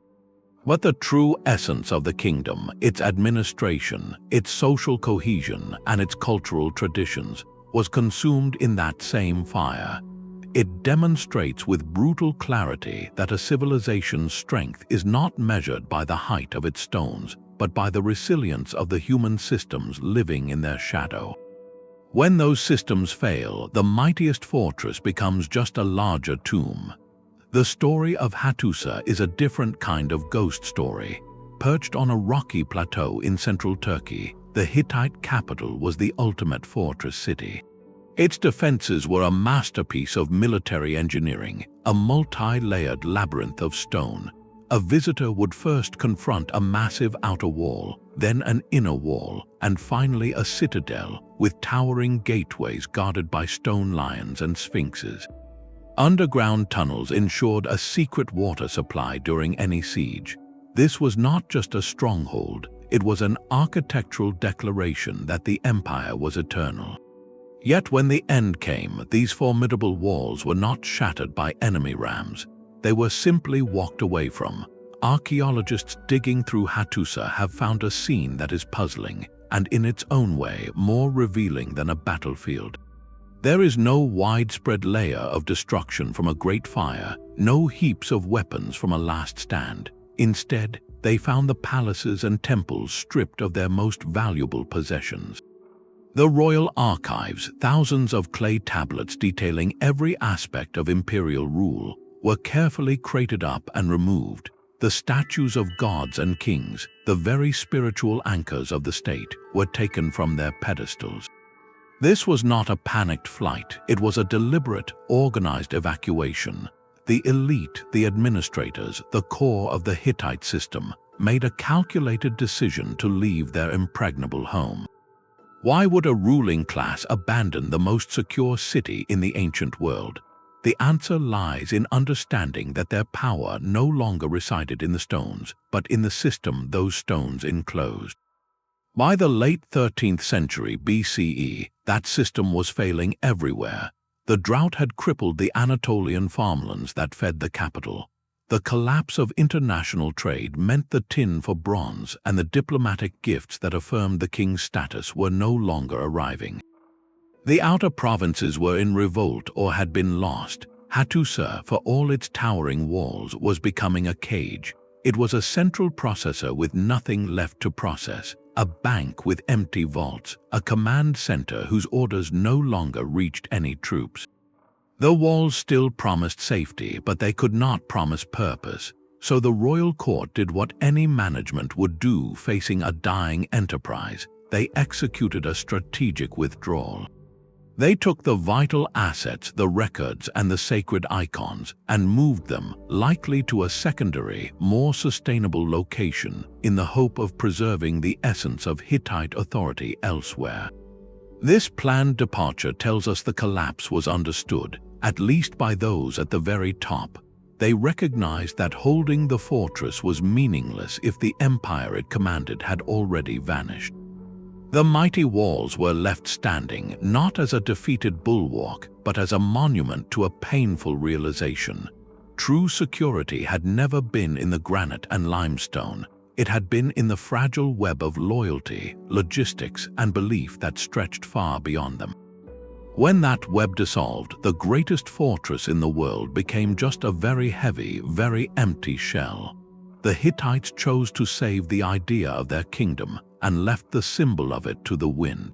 But the true essence of the kingdom, its administration, its social cohesion, and its cultural traditions, was consumed in that same fire. It demonstrates with brutal clarity that a civilization's strength is not measured by the height of its stones, but by the resilience of the human systems living in their shadow. When those systems fail, the mightiest fortress becomes just a larger tomb. The story of Hattusa is a different kind of ghost story. Perched on a rocky plateau in central Turkey, the Hittite capital was the ultimate fortress city. Its defenses were a masterpiece of military engineering, a multi-layered labyrinth of stone. A visitor would first confront a massive outer wall, then an inner wall, and finally a citadel with towering gateways guarded by stone lions and sphinxes. Underground tunnels ensured a secret water supply during any siege. This was not just a stronghold, it was an architectural declaration that the empire was eternal. Yet when the end came, these formidable walls were not shattered by enemy rams. They were simply walked away from. Archaeologists digging through Hattusa have found a scene that is puzzling, and in its own way more revealing than a battlefield. There is no widespread layer of destruction from a great fire, no heaps of weapons from a last stand. Instead, they found the palaces and temples stripped of their most valuable possessions. The royal archives, thousands of clay tablets detailing every aspect of imperial rule, were carefully crated up and removed. The statues of gods and kings, the very spiritual anchors of the state, were taken from their pedestals. This was not a panicked flight, it was a deliberate, organized evacuation. The elite, the administrators, the core of the Hittite system, made a calculated decision to leave their impregnable home. Why would a ruling class abandon the most secure city in the ancient world? The answer lies in understanding that their power no longer resided in the stones, but in the system those stones enclosed. By the late 13th century BCE, that system was failing everywhere. The drought had crippled the Anatolian farmlands that fed the capital. The collapse of international trade meant the tin for bronze, and the diplomatic gifts that affirmed the king's status were no longer arriving. The outer provinces were in revolt or had been lost. Hattusa, for all its towering walls, was becoming a cage. It was a central processor with nothing left to process, a bank with empty vaults, a command center whose orders no longer reached any troops. The walls still promised safety, but they could not promise purpose, so the royal court did what any management would do facing a dying enterprise. They executed a strategic withdrawal. They took the vital assets, the records, and the sacred icons and moved them, likely to a secondary, more sustainable location, in the hope of preserving the essence of Hittite authority elsewhere. This planned departure tells us the collapse was understood, at least by those at the very top. They recognized that holding the fortress was meaningless if the empire it commanded had already vanished. The mighty walls were left standing, not as a defeated bulwark, but as a monument to a painful realization. True security had never been in the granite and limestone. It had been in the fragile web of loyalty, logistics, and belief that stretched far beyond them. When that web dissolved, the greatest fortress in the world became just a very heavy, very empty shell. The Hittites chose to save the idea of their kingdom and left the symbol of it to the wind.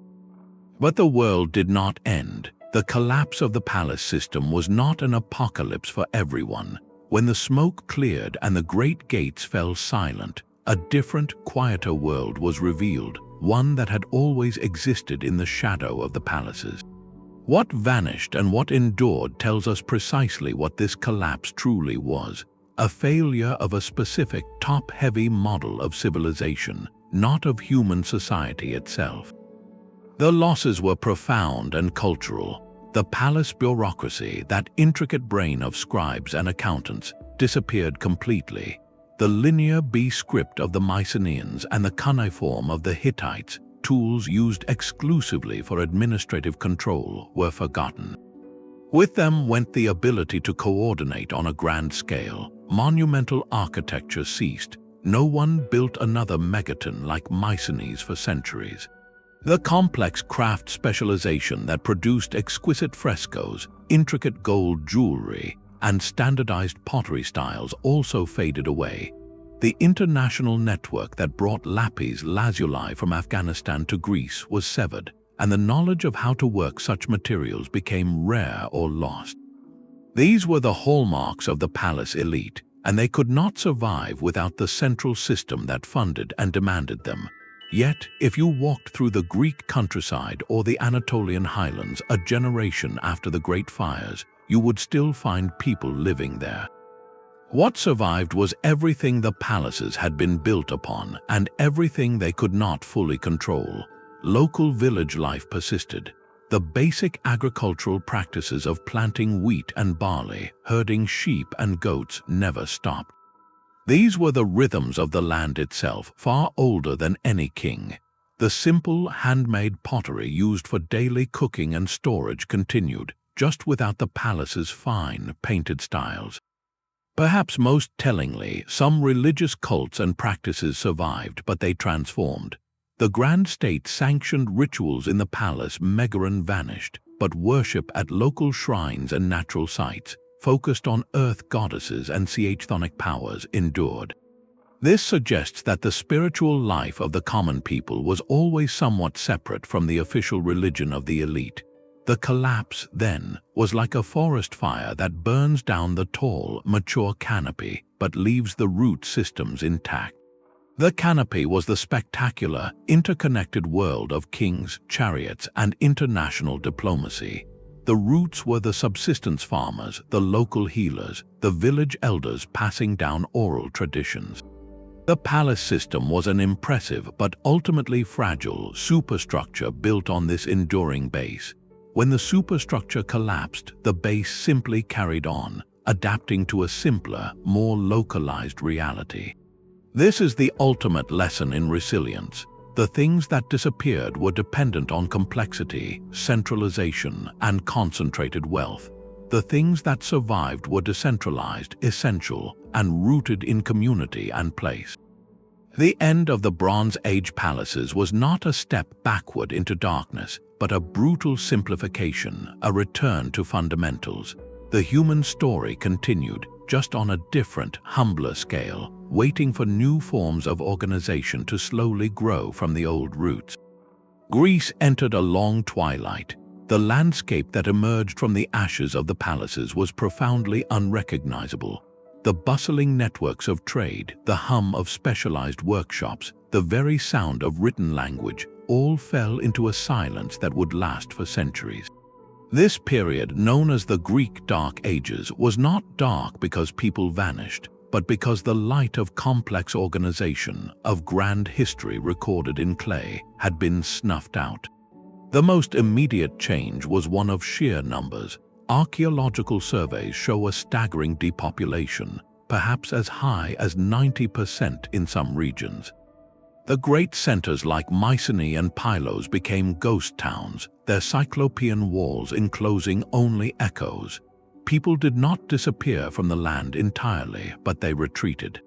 But the world did not end. The collapse of the palace system was not an apocalypse for everyone. When the smoke cleared and the great gates fell silent, a different, quieter world was revealed, one that had always existed in the shadow of the palaces. What vanished and what endured tells us precisely what this collapse truly was: a failure of a specific, top-heavy model of civilization, not of human society itself. The losses were profound and cultural. The palace bureaucracy, that intricate brain of scribes and accountants, disappeared completely. The linear B script of the Mycenaeans and the cuneiform of the Hittites, tools used exclusively for administrative control, were forgotten. With them went the ability to coordinate on a grand scale. Monumental architecture ceased. No one built another megaton like Mycenae's for centuries. The complex craft specialization that produced exquisite frescoes, intricate gold jewelry, and standardized pottery styles also faded away. The international network that brought lapis lazuli from Afghanistan to Greece was severed, and the knowledge of how to work such materials became rare or lost. These were the hallmarks of the palace elite, and they could not survive without the central system that funded and demanded them. Yet, if you walked through the Greek countryside or the Anatolian highlands a generation after the Great Fires, you would still find people living there. What survived was everything the palaces had been built upon and everything they could not fully control. Local village life persisted. The basic agricultural practices of planting wheat and barley, herding sheep and goats never stopped. These were the rhythms of the land itself, far older than any king. The simple, handmade pottery used for daily cooking and storage continued, just without the palace's fine, painted styles. Perhaps most tellingly, some religious cults and practices survived, but they transformed. The grand state-sanctioned rituals in the palace Megaron vanished, but worship at local shrines and natural sites, focused on earth goddesses and chthonic powers, endured. This suggests that the spiritual life of the common people was always somewhat separate from the official religion of the elite. The collapse, then, was like a forest fire that burns down the tall, mature canopy, but leaves the root systems intact. The canopy was the spectacular, interconnected world of kings, chariots, and international diplomacy. The roots were the subsistence farmers, the local healers, the village elders passing down oral traditions. The palace system was an impressive but ultimately fragile superstructure built on this enduring base. When the superstructure collapsed, the base simply carried on, adapting to a simpler, more localized reality. This is the ultimate lesson in resilience. The things that disappeared were dependent on complexity, centralization, and concentrated wealth. The things that survived were decentralized, essential, and rooted in community and place. The end of the Bronze Age palaces was not a step backward into darkness, but a brutal simplification, a return to fundamentals. The human story continued, just on a different, humbler scale, waiting for new forms of organization to slowly grow from the old roots. Greece entered a long twilight. The landscape that emerged from the ashes of the palaces was profoundly unrecognizable. The bustling networks of trade, the hum of specialized workshops, the very sound of written language, all fell into a silence that would last for centuries. This period, known as the Greek Dark Ages, was not dark because people vanished, but because the light of complex organization, of grand history recorded in clay, had been snuffed out. The most immediate change was one of sheer numbers. Archaeological surveys show a staggering depopulation, perhaps as high as 90% in some regions. The great centers like Mycenae and Pylos became ghost towns, their cyclopean walls enclosing only echoes. People did not disappear from the land entirely, but they retreated.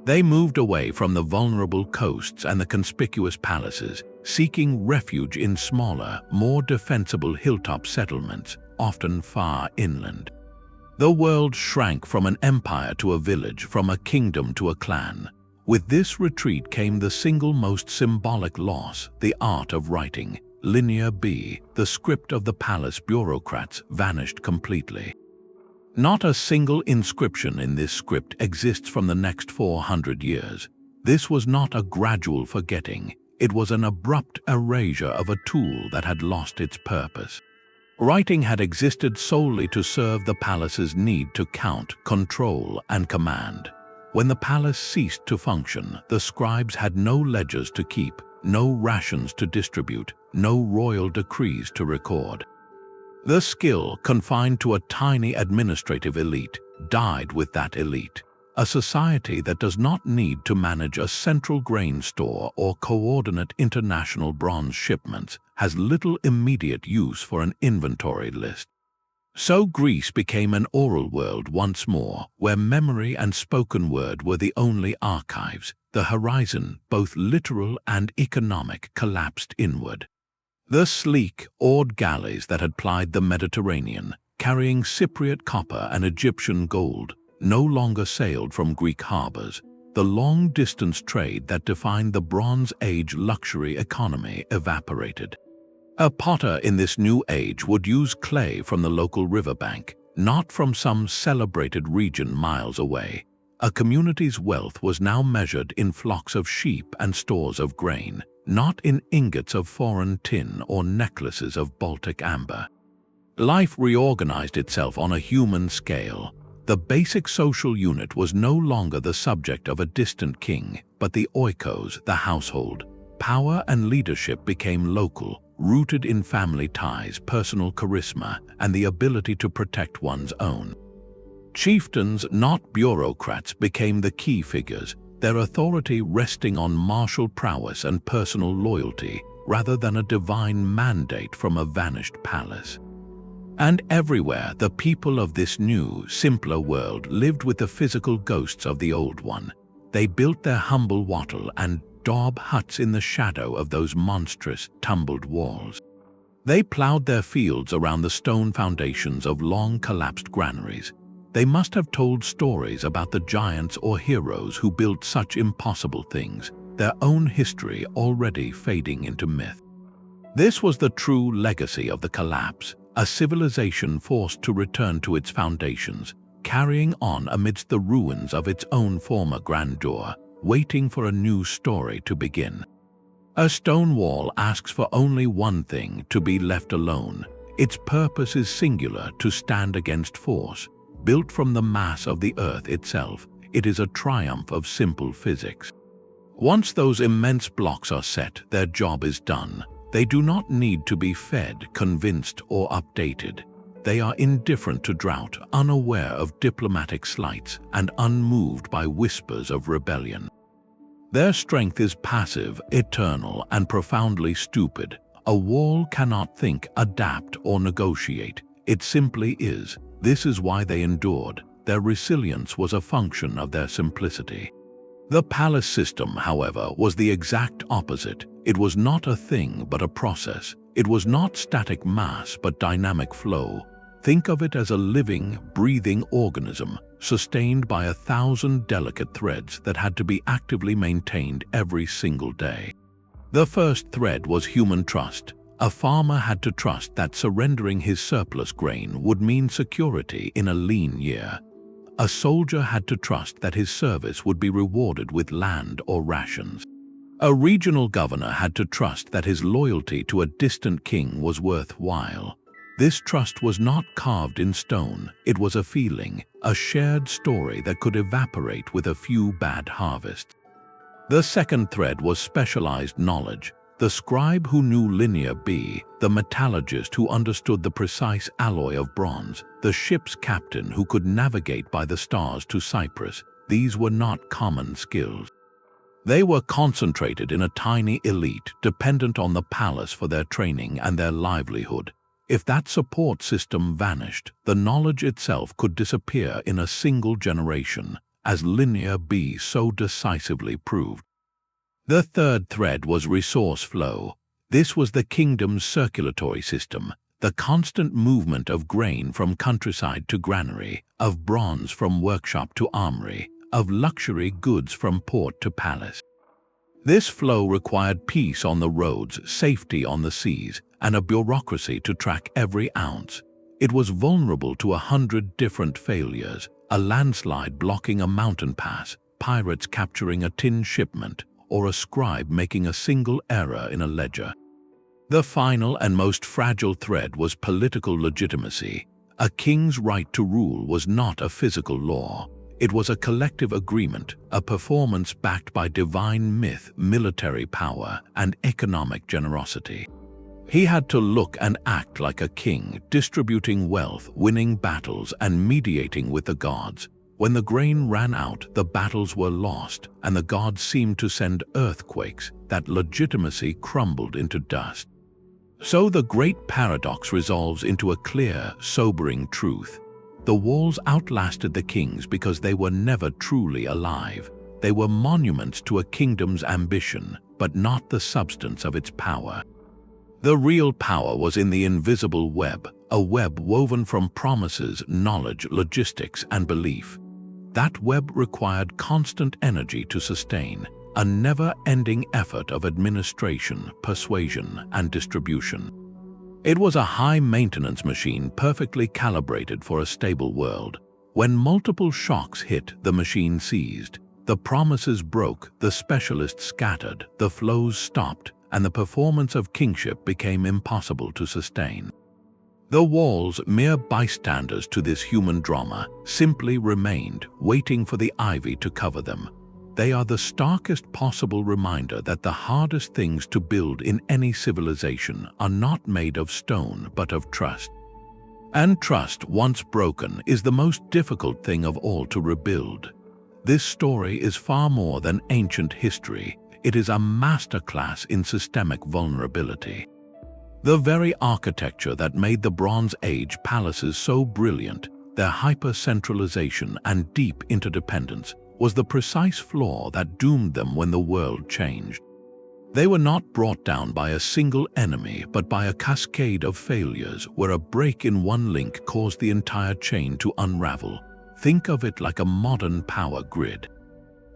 They moved away from the vulnerable coasts and the conspicuous palaces, seeking refuge in smaller, more defensible hilltop settlements, often far inland. The world shrank from an empire to a village, from a kingdom to a clan. With this retreat came the single most symbolic loss: the art of writing. Linear B, the script of the palace bureaucrats, vanished completely. Not a single inscription in this script exists from the next 400 years. This was not a gradual forgetting. It was an abrupt erasure of a tool that had lost its purpose. Writing had existed solely to serve the palace's need to count, control, and command. When the palace ceased to function, the scribes had no ledgers to keep, no rations to distribute, no royal decrees to record. The skill, confined to a tiny administrative elite, died with that elite. A society that does not need to manage a central grain store or coordinate international bronze shipments has little immediate use for an inventory list. So Greece became an oral world once more, where memory and spoken word were the only archives. The horizon, both literal and economic, collapsed inward. The sleek, oared galleys that had plied the Mediterranean, carrying Cypriot copper and Egyptian gold, no longer sailed from Greek harbors. The long-distance trade that defined the Bronze Age luxury economy evaporated. A potter in this new age would use clay from the local riverbank, not from some celebrated region miles away. A community's wealth was now measured in flocks of sheep and stores of grain, not in ingots of foreign tin or necklaces of Baltic amber. Life reorganized itself on a human scale. The basic social unit was no longer the subject of a distant king, but the oikos, the household. Power and leadership became local, rooted in family ties, personal charisma, and the ability to protect one's own. Chieftains, not bureaucrats, became the key figures, their authority resting on martial prowess and personal loyalty rather than a divine mandate from a vanished palace. And everywhere, the people of this new, simpler world lived with the physical ghosts of the old one. They built their humble wattle and daub huts in the shadow of those monstrous, tumbled walls. They plowed their fields around the stone foundations of long-collapsed granaries. They must have told stories about the giants or heroes who built such impossible things, their own history already fading into myth. This was the true legacy of the collapse, a civilization forced to return to its foundations, carrying on amidst the ruins of its own former grandeur, waiting for a new story to begin. A stone wall asks for only one thing: to be left alone. Its purpose is singular: to stand against force. Built from the mass of the earth itself, it is a triumph of simple physics. Once those immense blocks are set, their job is done. They do not need to be fed, convinced, or updated. They are indifferent to drought, unaware of diplomatic slights, and unmoved by whispers of rebellion. Their strength is passive, eternal, and profoundly stupid. A wall cannot think, adapt, or negotiate. It simply is. This is why they endured. Their resilience was a function of their simplicity. The palace system, however, was the exact opposite. It was not a thing but a process. It was not static mass but dynamic flow. Think of it as a living, breathing organism, sustained by 1,000 delicate threads that had to be actively maintained every single day. The first thread was human trust. A farmer had to trust that surrendering his surplus grain would mean security in a lean year. A soldier had to trust that his service would be rewarded with land or rations. A regional governor had to trust that his loyalty to a distant king was worthwhile. This trust was not carved in stone, it was a feeling, a shared story that could evaporate with a few bad harvests. The second thread was specialized knowledge. The scribe who knew Linear B, the metallurgist who understood the precise alloy of bronze, the ship's captain who could navigate by the stars to Cyprus, these were not common skills. They were concentrated in a tiny elite dependent on the palace for their training and their livelihood. If that support system vanished, the knowledge itself could disappear in a single generation, as Linear B so decisively proved. The third thread was resource flow. This was the kingdom's circulatory system, the constant movement of grain from countryside to granary, of bronze from workshop to armory, of luxury goods from port to palace. This flow required peace on the roads, safety on the seas, and a bureaucracy to track every ounce. It was vulnerable to 100 different failures, a landslide blocking a mountain pass, pirates capturing a tin shipment, or a scribe making a single error in a ledger. The final and most fragile thread was political legitimacy. A king's right to rule was not a physical law. It was a collective agreement, a performance backed by divine myth, military power, and economic generosity. He had to look and act like a king, distributing wealth, winning battles, and mediating with the gods. When the grain ran out, the battles were lost, and the gods seemed to send earthquakes. That legitimacy crumbled into dust. So the great paradox resolves into a clear, sobering truth. The walls outlasted the kings because they were never truly alive. They were monuments to a kingdom's ambition, but not the substance of its power. The real power was in the invisible web, a web woven from promises, knowledge, logistics, and belief. That web required constant energy to sustain, a never-ending effort of administration, persuasion, and distribution. It was a high-maintenance machine perfectly calibrated for a stable world. When multiple shocks hit, the machine seized. The promises broke, the specialists scattered, the flows stopped, and the performance of kingship became impossible to sustain. The walls, mere bystanders to this human drama, simply remained, waiting for the ivy to cover them. They are the starkest possible reminder that the hardest things to build in any civilization are not made of stone but of trust. And trust, once broken, is the most difficult thing of all to rebuild. This story is far more than ancient history. It is a masterclass in systemic vulnerability. The very architecture that made the Bronze Age palaces so brilliant, their hyper-centralization and deep interdependence, was the precise flaw that doomed them when the world changed. They were not brought down by a single enemy, but by a cascade of failures where a break in one link caused the entire chain to unravel. Think of it like a modern power grid.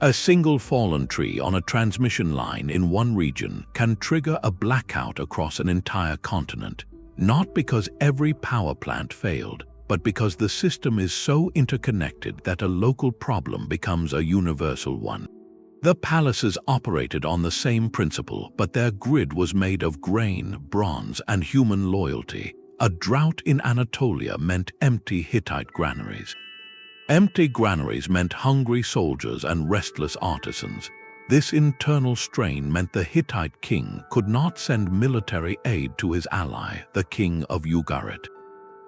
A single fallen tree on a transmission line in one region can trigger a blackout across an entire continent, not because every power plant failed, but because the system is so interconnected that a local problem becomes a universal one. The palaces operated on the same principle, but their grid was made of grain, bronze, and human loyalty. A drought in Anatolia meant empty Hittite granaries. Empty granaries meant hungry soldiers and restless artisans. This internal strain meant the Hittite king could not send military aid to his ally, the king of Ugarit.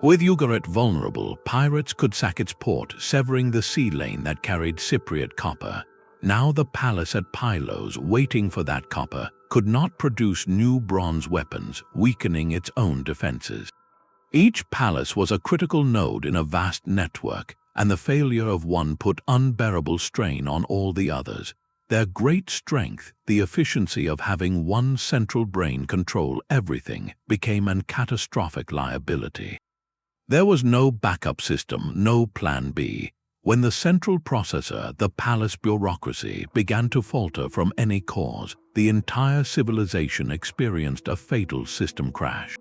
With Ugarit vulnerable, pirates could sack its port, severing the sea lane that carried Cypriot copper. Now the palace at Pylos, waiting for that copper, could not produce new bronze weapons, weakening its own defenses. Each palace was a critical node in a vast network, and the failure of one put unbearable strain on all the others. Their great strength, the efficiency of having one central brain control everything, became a catastrophic liability. There was no backup system, no plan B. When the central processor, the palace bureaucracy, began to falter from any cause, the entire civilization experienced a fatal system crash.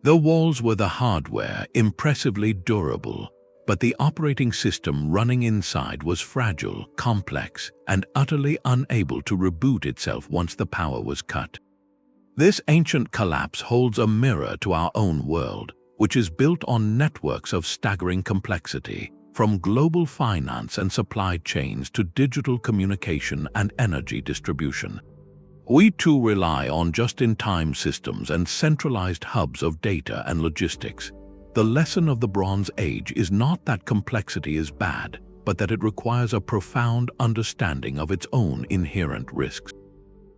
The walls were the hardware, impressively durable, but the operating system running inside was fragile, complex, and utterly unable to reboot itself once the power was cut. This ancient collapse holds a mirror to our own world, which is built on networks of staggering complexity, from global finance and supply chains to digital communication and energy distribution. We too rely on just-in-time systems and centralized hubs of data and logistics. The lesson of the Bronze Age is not that complexity is bad, but that it requires a profound understanding of its own inherent risks.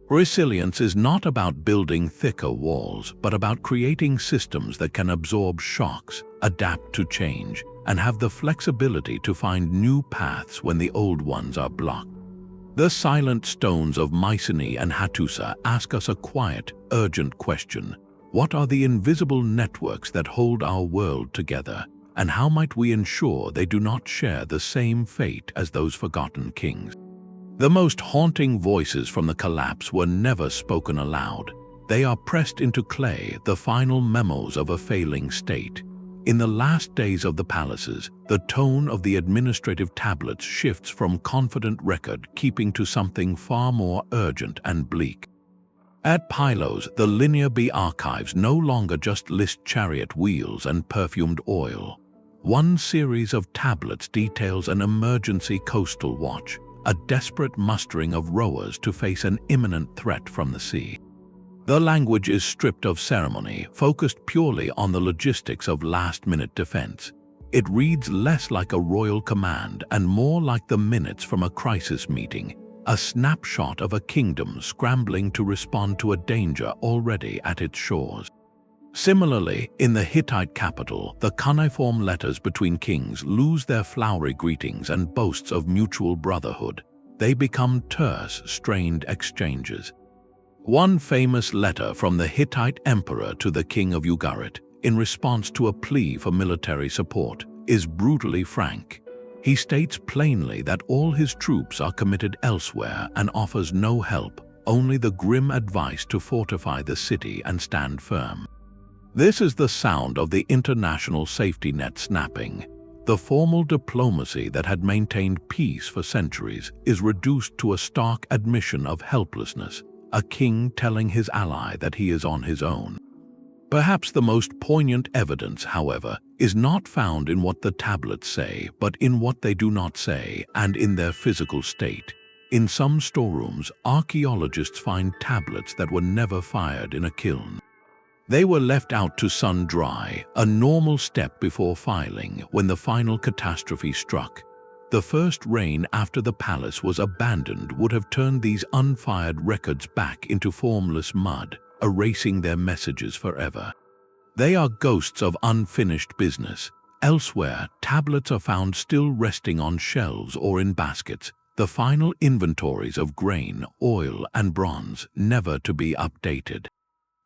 Resilience is not about building thicker walls, but about creating systems that can absorb shocks, adapt to change, and have the flexibility to find new paths when the old ones are blocked. The silent stones of Mycenae and Hattusa ask us a quiet, urgent question. What are the invisible networks that hold our world together, and how might we ensure they do not share the same fate as those forgotten kings? The most haunting voices from the collapse were never spoken aloud. They are pressed into clay, the final memos of a failing state. In the last days of the palaces, the tone of the administrative tablets shifts from confident record-keeping to something far more urgent and bleak. At Pylos, the Linear B archives no longer just list chariot wheels and perfumed oil. One series of tablets details an emergency coastal watch, a desperate mustering of rowers to face an imminent threat from the sea. The language is stripped of ceremony, focused purely on the logistics of last-minute defense. It reads less like a royal command and more like the minutes from a crisis meeting, a snapshot of a kingdom scrambling to respond to a danger already at its shores. Similarly, in the Hittite capital, the cuneiform letters between kings lose their flowery greetings and boasts of mutual brotherhood. They become terse, strained exchanges. One famous letter from the Hittite emperor to the king of Ugarit, in response to a plea for military support, is brutally frank. He states plainly that all his troops are committed elsewhere and offers no help, only the grim advice to fortify the city and stand firm. This is the sound of the international safety net snapping. The formal diplomacy that had maintained peace for centuries is reduced to a stark admission of helplessness, a king telling his ally that he is on his own. Perhaps the most poignant evidence, however, is not found in what the tablets say, but in what they do not say and in their physical state. In some storerooms, archaeologists find tablets that were never fired in a kiln. They were left out to sun dry, a normal step before filing when the final catastrophe struck. The first rain after the palace was abandoned would have turned these unfired records back into formless mud, erasing their messages forever. They are ghosts of unfinished business. Elsewhere, tablets are found still resting on shelves or in baskets, the final inventories of grain, oil, and bronze, never to be updated.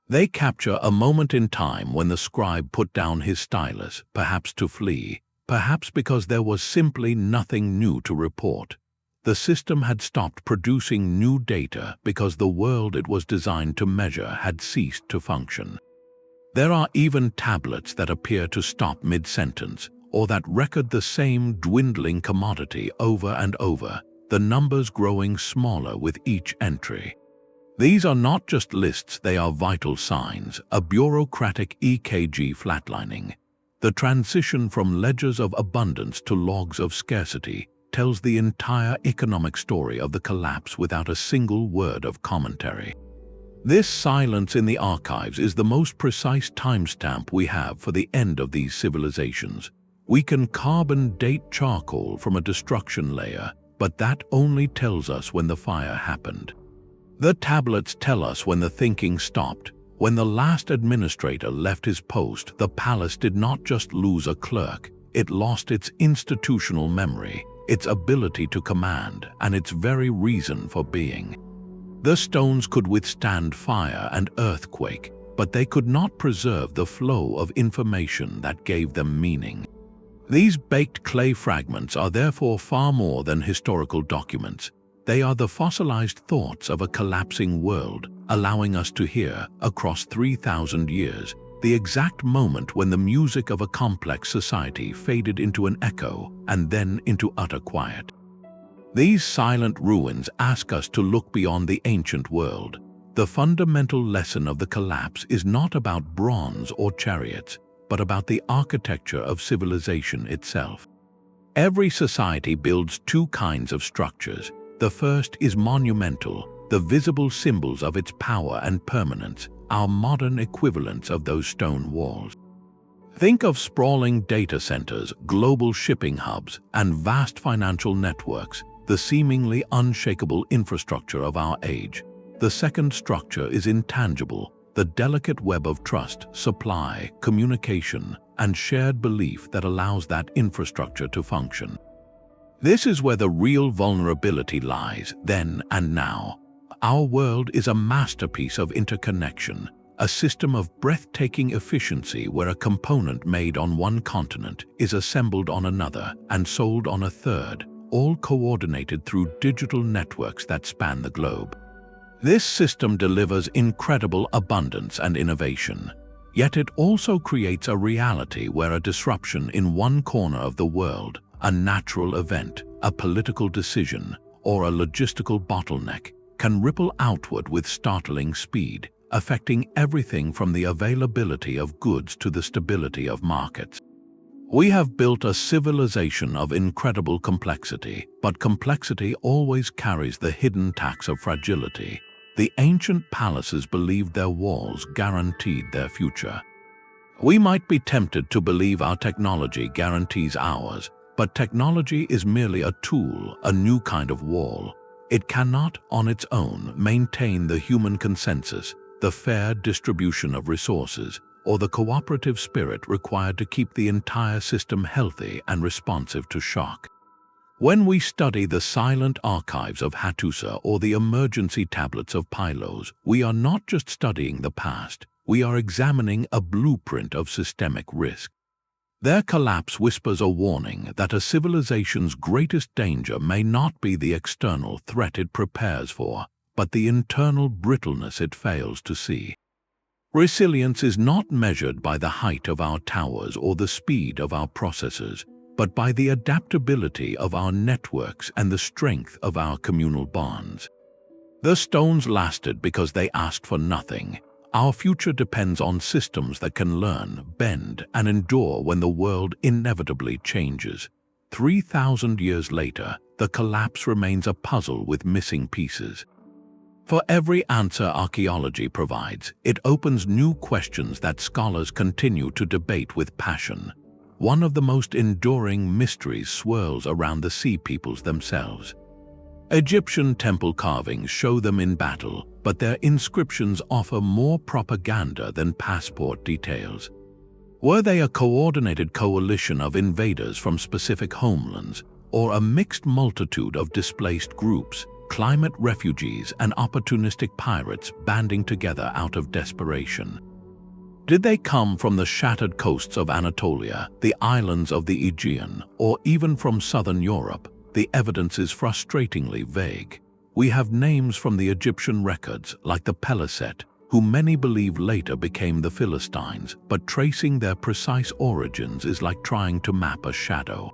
They capture a moment in time when the scribe put down his stylus, perhaps to flee, perhaps because there was simply nothing new to report. The system had stopped producing new data because the world it was designed to measure had ceased to function. There are even tablets that appear to stop mid-sentence, or that record the same dwindling commodity over and over, the numbers growing smaller with each entry. These are not just lists, they are vital signs, a bureaucratic EKG flatlining. The transition from ledgers of abundance to logs of scarcity tells the entire economic story of the collapse without a single word of commentary. This silence in the archives is the most precise timestamp we have for the end of these civilizations. We can carbon date charcoal from a destruction layer, but that only tells us when the fire happened. The tablets tell us when the thinking stopped. When the last administrator left his post, the palace did not just lose a clerk, it lost its institutional memory, its ability to command, and its very reason for being. The stones could withstand fire and earthquake, but they could not preserve the flow of information that gave them meaning. These baked clay fragments are therefore far more than historical documents. They are the fossilized thoughts of a collapsing world, allowing us to hear, across 3,000 years, the exact moment when the music of a complex society faded into an echo and then into utter quiet. These silent ruins ask us to look beyond the ancient world. The fundamental lesson of the collapse is not about bronze or chariots, but about the architecture of civilization itself. Every society builds two kinds of structures. The first is monumental, the visible symbols of its power and permanence, our modern equivalents of those stone walls. Think of sprawling data centers, global shipping hubs, and vast financial networks, the seemingly unshakable infrastructure of our age. The second structure is intangible, the delicate web of trust, supply, communication, and shared belief that allows that infrastructure to function. This is where the real vulnerability lies, then and now. Our world is a masterpiece of interconnection, a system of breathtaking efficiency where a component made on one continent is assembled on another and sold on a third, all coordinated through digital networks that span the globe. This system delivers incredible abundance and innovation, yet it also creates a reality where a disruption in one corner of the world, a natural event, a political decision, or a logistical bottleneck, can ripple outward with startling speed, affecting everything from the availability of goods to the stability of markets. We have built a civilization of incredible complexity, but complexity always carries the hidden tax of fragility. The ancient palaces believed their walls guaranteed their future. We might be tempted to believe our technology guarantees ours, but technology is merely a tool, a new kind of wall. It cannot, on its own, maintain the human consensus, the fair distribution of resources, or the cooperative spirit required to keep the entire system healthy and responsive to shock. When we study the silent archives of Hattusa or the emergency tablets of Pylos, we are not just studying the past, we are examining a blueprint of systemic risk. Their collapse whispers a warning that a civilization's greatest danger may not be the external threat it prepares for, but the internal brittleness it fails to see. Resilience is not measured by the height of our towers or the speed of our processors, but by the adaptability of our networks and the strength of our communal bonds. The stones lasted because they asked for nothing. Our future depends on systems that can learn, bend, and endure when the world inevitably changes. 3,000 years later, the collapse remains a puzzle with missing pieces. For every answer archaeology provides, it opens new questions that scholars continue to debate with passion. One of the most enduring mysteries swirls around the sea peoples themselves. Egyptian temple carvings show them in battle, but their inscriptions offer more propaganda than passport details. Were they a coordinated coalition of invaders from specific homelands, or a mixed multitude of displaced groups, climate refugees and opportunistic pirates banding together out of desperation? Did they come from the shattered coasts of Anatolia, the islands of the Aegean, or even from southern Europe? The evidence is frustratingly vague. We have names from the Egyptian records, like the Peliset, who many believe later became the Philistines, but tracing their precise origins is like trying to map a shadow.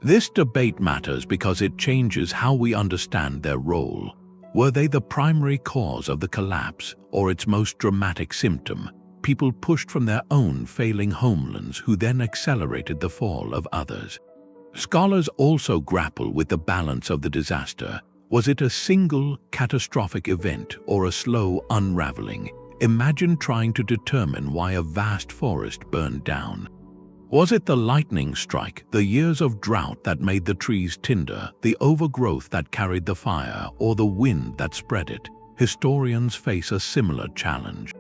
This debate matters because it changes how we understand their role. Were they the primary cause of the collapse, or its most dramatic symptom? People pushed from their own failing homelands who then accelerated the fall of others. Scholars also grapple with the balance of the disaster. Was it a single, catastrophic event or a slow unraveling? Imagine trying to determine why a vast forest burned down. Was it the lightning strike, the years of drought that made the trees tinder, the overgrowth that carried the fire, or the wind that spread it? Historians face a similar challenge.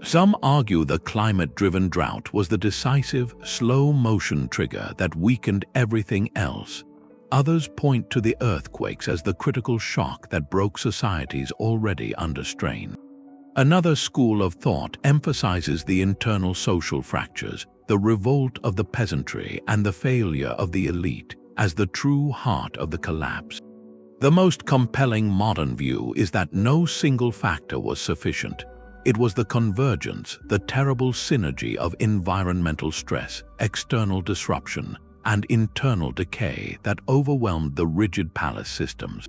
Some argue the climate-driven drought was the decisive, slow-motion trigger that weakened everything else. Others point to the earthquakes as the critical shock that broke societies already under strain. Another school of thought emphasizes the internal social fractures, the revolt of the peasantry and the failure of the elite as the true heart of the collapse. The most compelling modern view is that no single factor was sufficient. It was the convergence, the terrible synergy of environmental stress, external disruption, and internal decay that overwhelmed the rigid palace systems.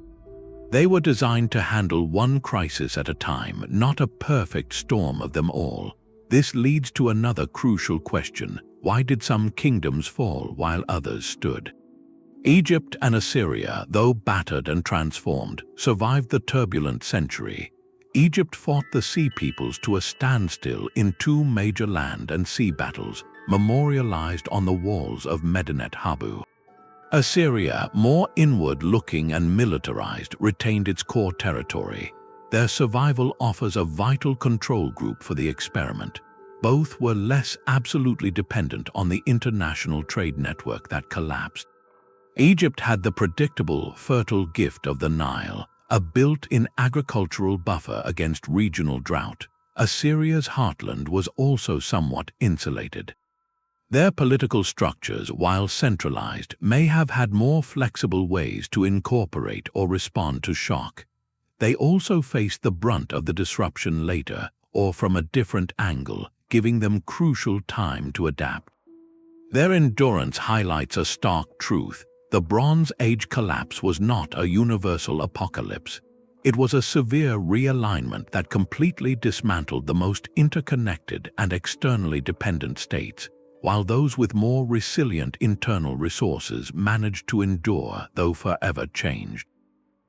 They were designed to handle one crisis at a time, not a perfect storm of them all. This leads to another crucial question: why did some kingdoms fall while others stood? Egypt and Assyria, though battered and transformed, survived the turbulent century. Egypt fought the Sea Peoples to a standstill in two major land and sea battles, memorialized on the walls of Medinet Habu. Assyria, more inward-looking and militarized, retained its core territory. Their survival offers a vital control group for the experiment. Both were less absolutely dependent on the international trade network that collapsed. Egypt had the predictable, fertile gift of the Nile, a built-in agricultural buffer against regional drought. Assyria's heartland was also somewhat insulated. Their political structures, while centralized, may have had more flexible ways to incorporate or respond to shock. They also faced the brunt of the disruption later, or from a different angle, giving them crucial time to adapt. Their endurance highlights a stark truth: the Bronze Age collapse was not a universal apocalypse. It was a severe realignment that completely dismantled the most interconnected and externally dependent states, while those with more resilient internal resources managed to endure, though forever changed.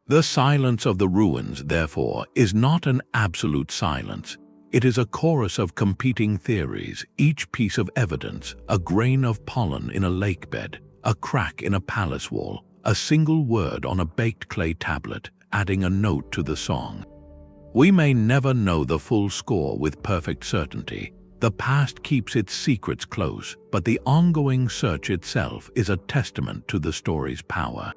The silence of the ruins, therefore, is not an absolute silence. It is a chorus of competing theories, each piece of evidence, a grain of pollen in a lake bed, a crack in a palace wall, a single word on a baked clay tablet, adding a note to the song. We may never know the full score with perfect certainty. The past keeps its secrets close, but the ongoing search itself is a testament to the story's power.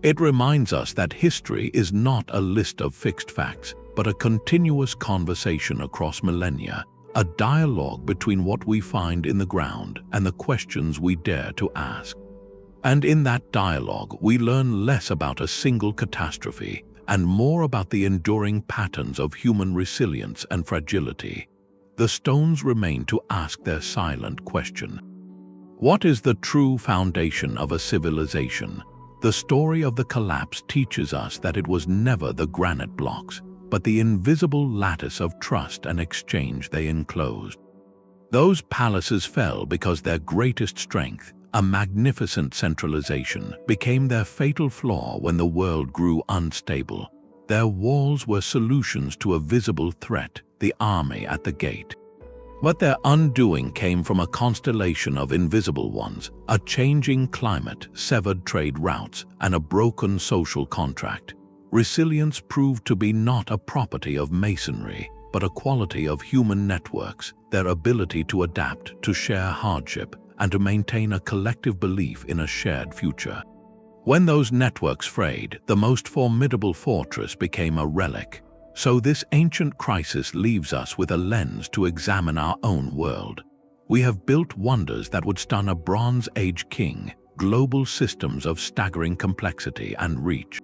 It reminds us that history is not a list of fixed facts, but a continuous conversation across millennia, a dialogue between what we find in the ground and the questions we dare to ask. And in that dialogue, we learn less about a single catastrophe and more about the enduring patterns of human resilience and fragility. The stones remain to ask their silent question. What is the true foundation of a civilization? The story of the collapse teaches us that it was never the granite blocks, but the invisible lattice of trust and exchange they enclosed. Those palaces fell because their greatest strength, a magnificent centralization, became their fatal flaw when the world grew unstable. Their walls were solutions to a visible threat, the army at the gate. But their undoing came from a constellation of invisible ones: a changing climate, severed trade routes, and a broken social contract. Resilience proved to be not a property of masonry, but a quality of human networks, their ability to adapt, to share hardship, and to maintain a collective belief in a shared future. When those networks frayed, the most formidable fortress became a relic. So this ancient crisis leaves us with a lens to examine our own world. We have built wonders that would stun a Bronze Age king, global systems of staggering complexity and reach.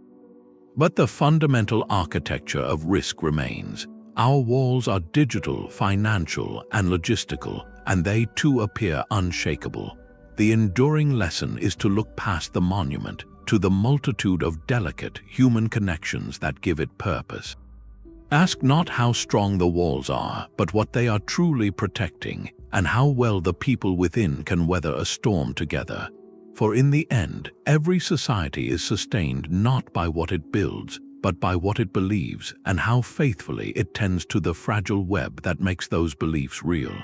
But the fundamental architecture of risk remains. Our walls are digital, financial, and logistical, and they too appear unshakable. The enduring lesson is to look past the monument to the multitude of delicate human connections that give it purpose. Ask not how strong the walls are, but what they are truly protecting, and how well the people within can weather a storm together. For in the end, every society is sustained not by what it builds, but by what it believes and how faithfully it tends to the fragile web that makes those beliefs real.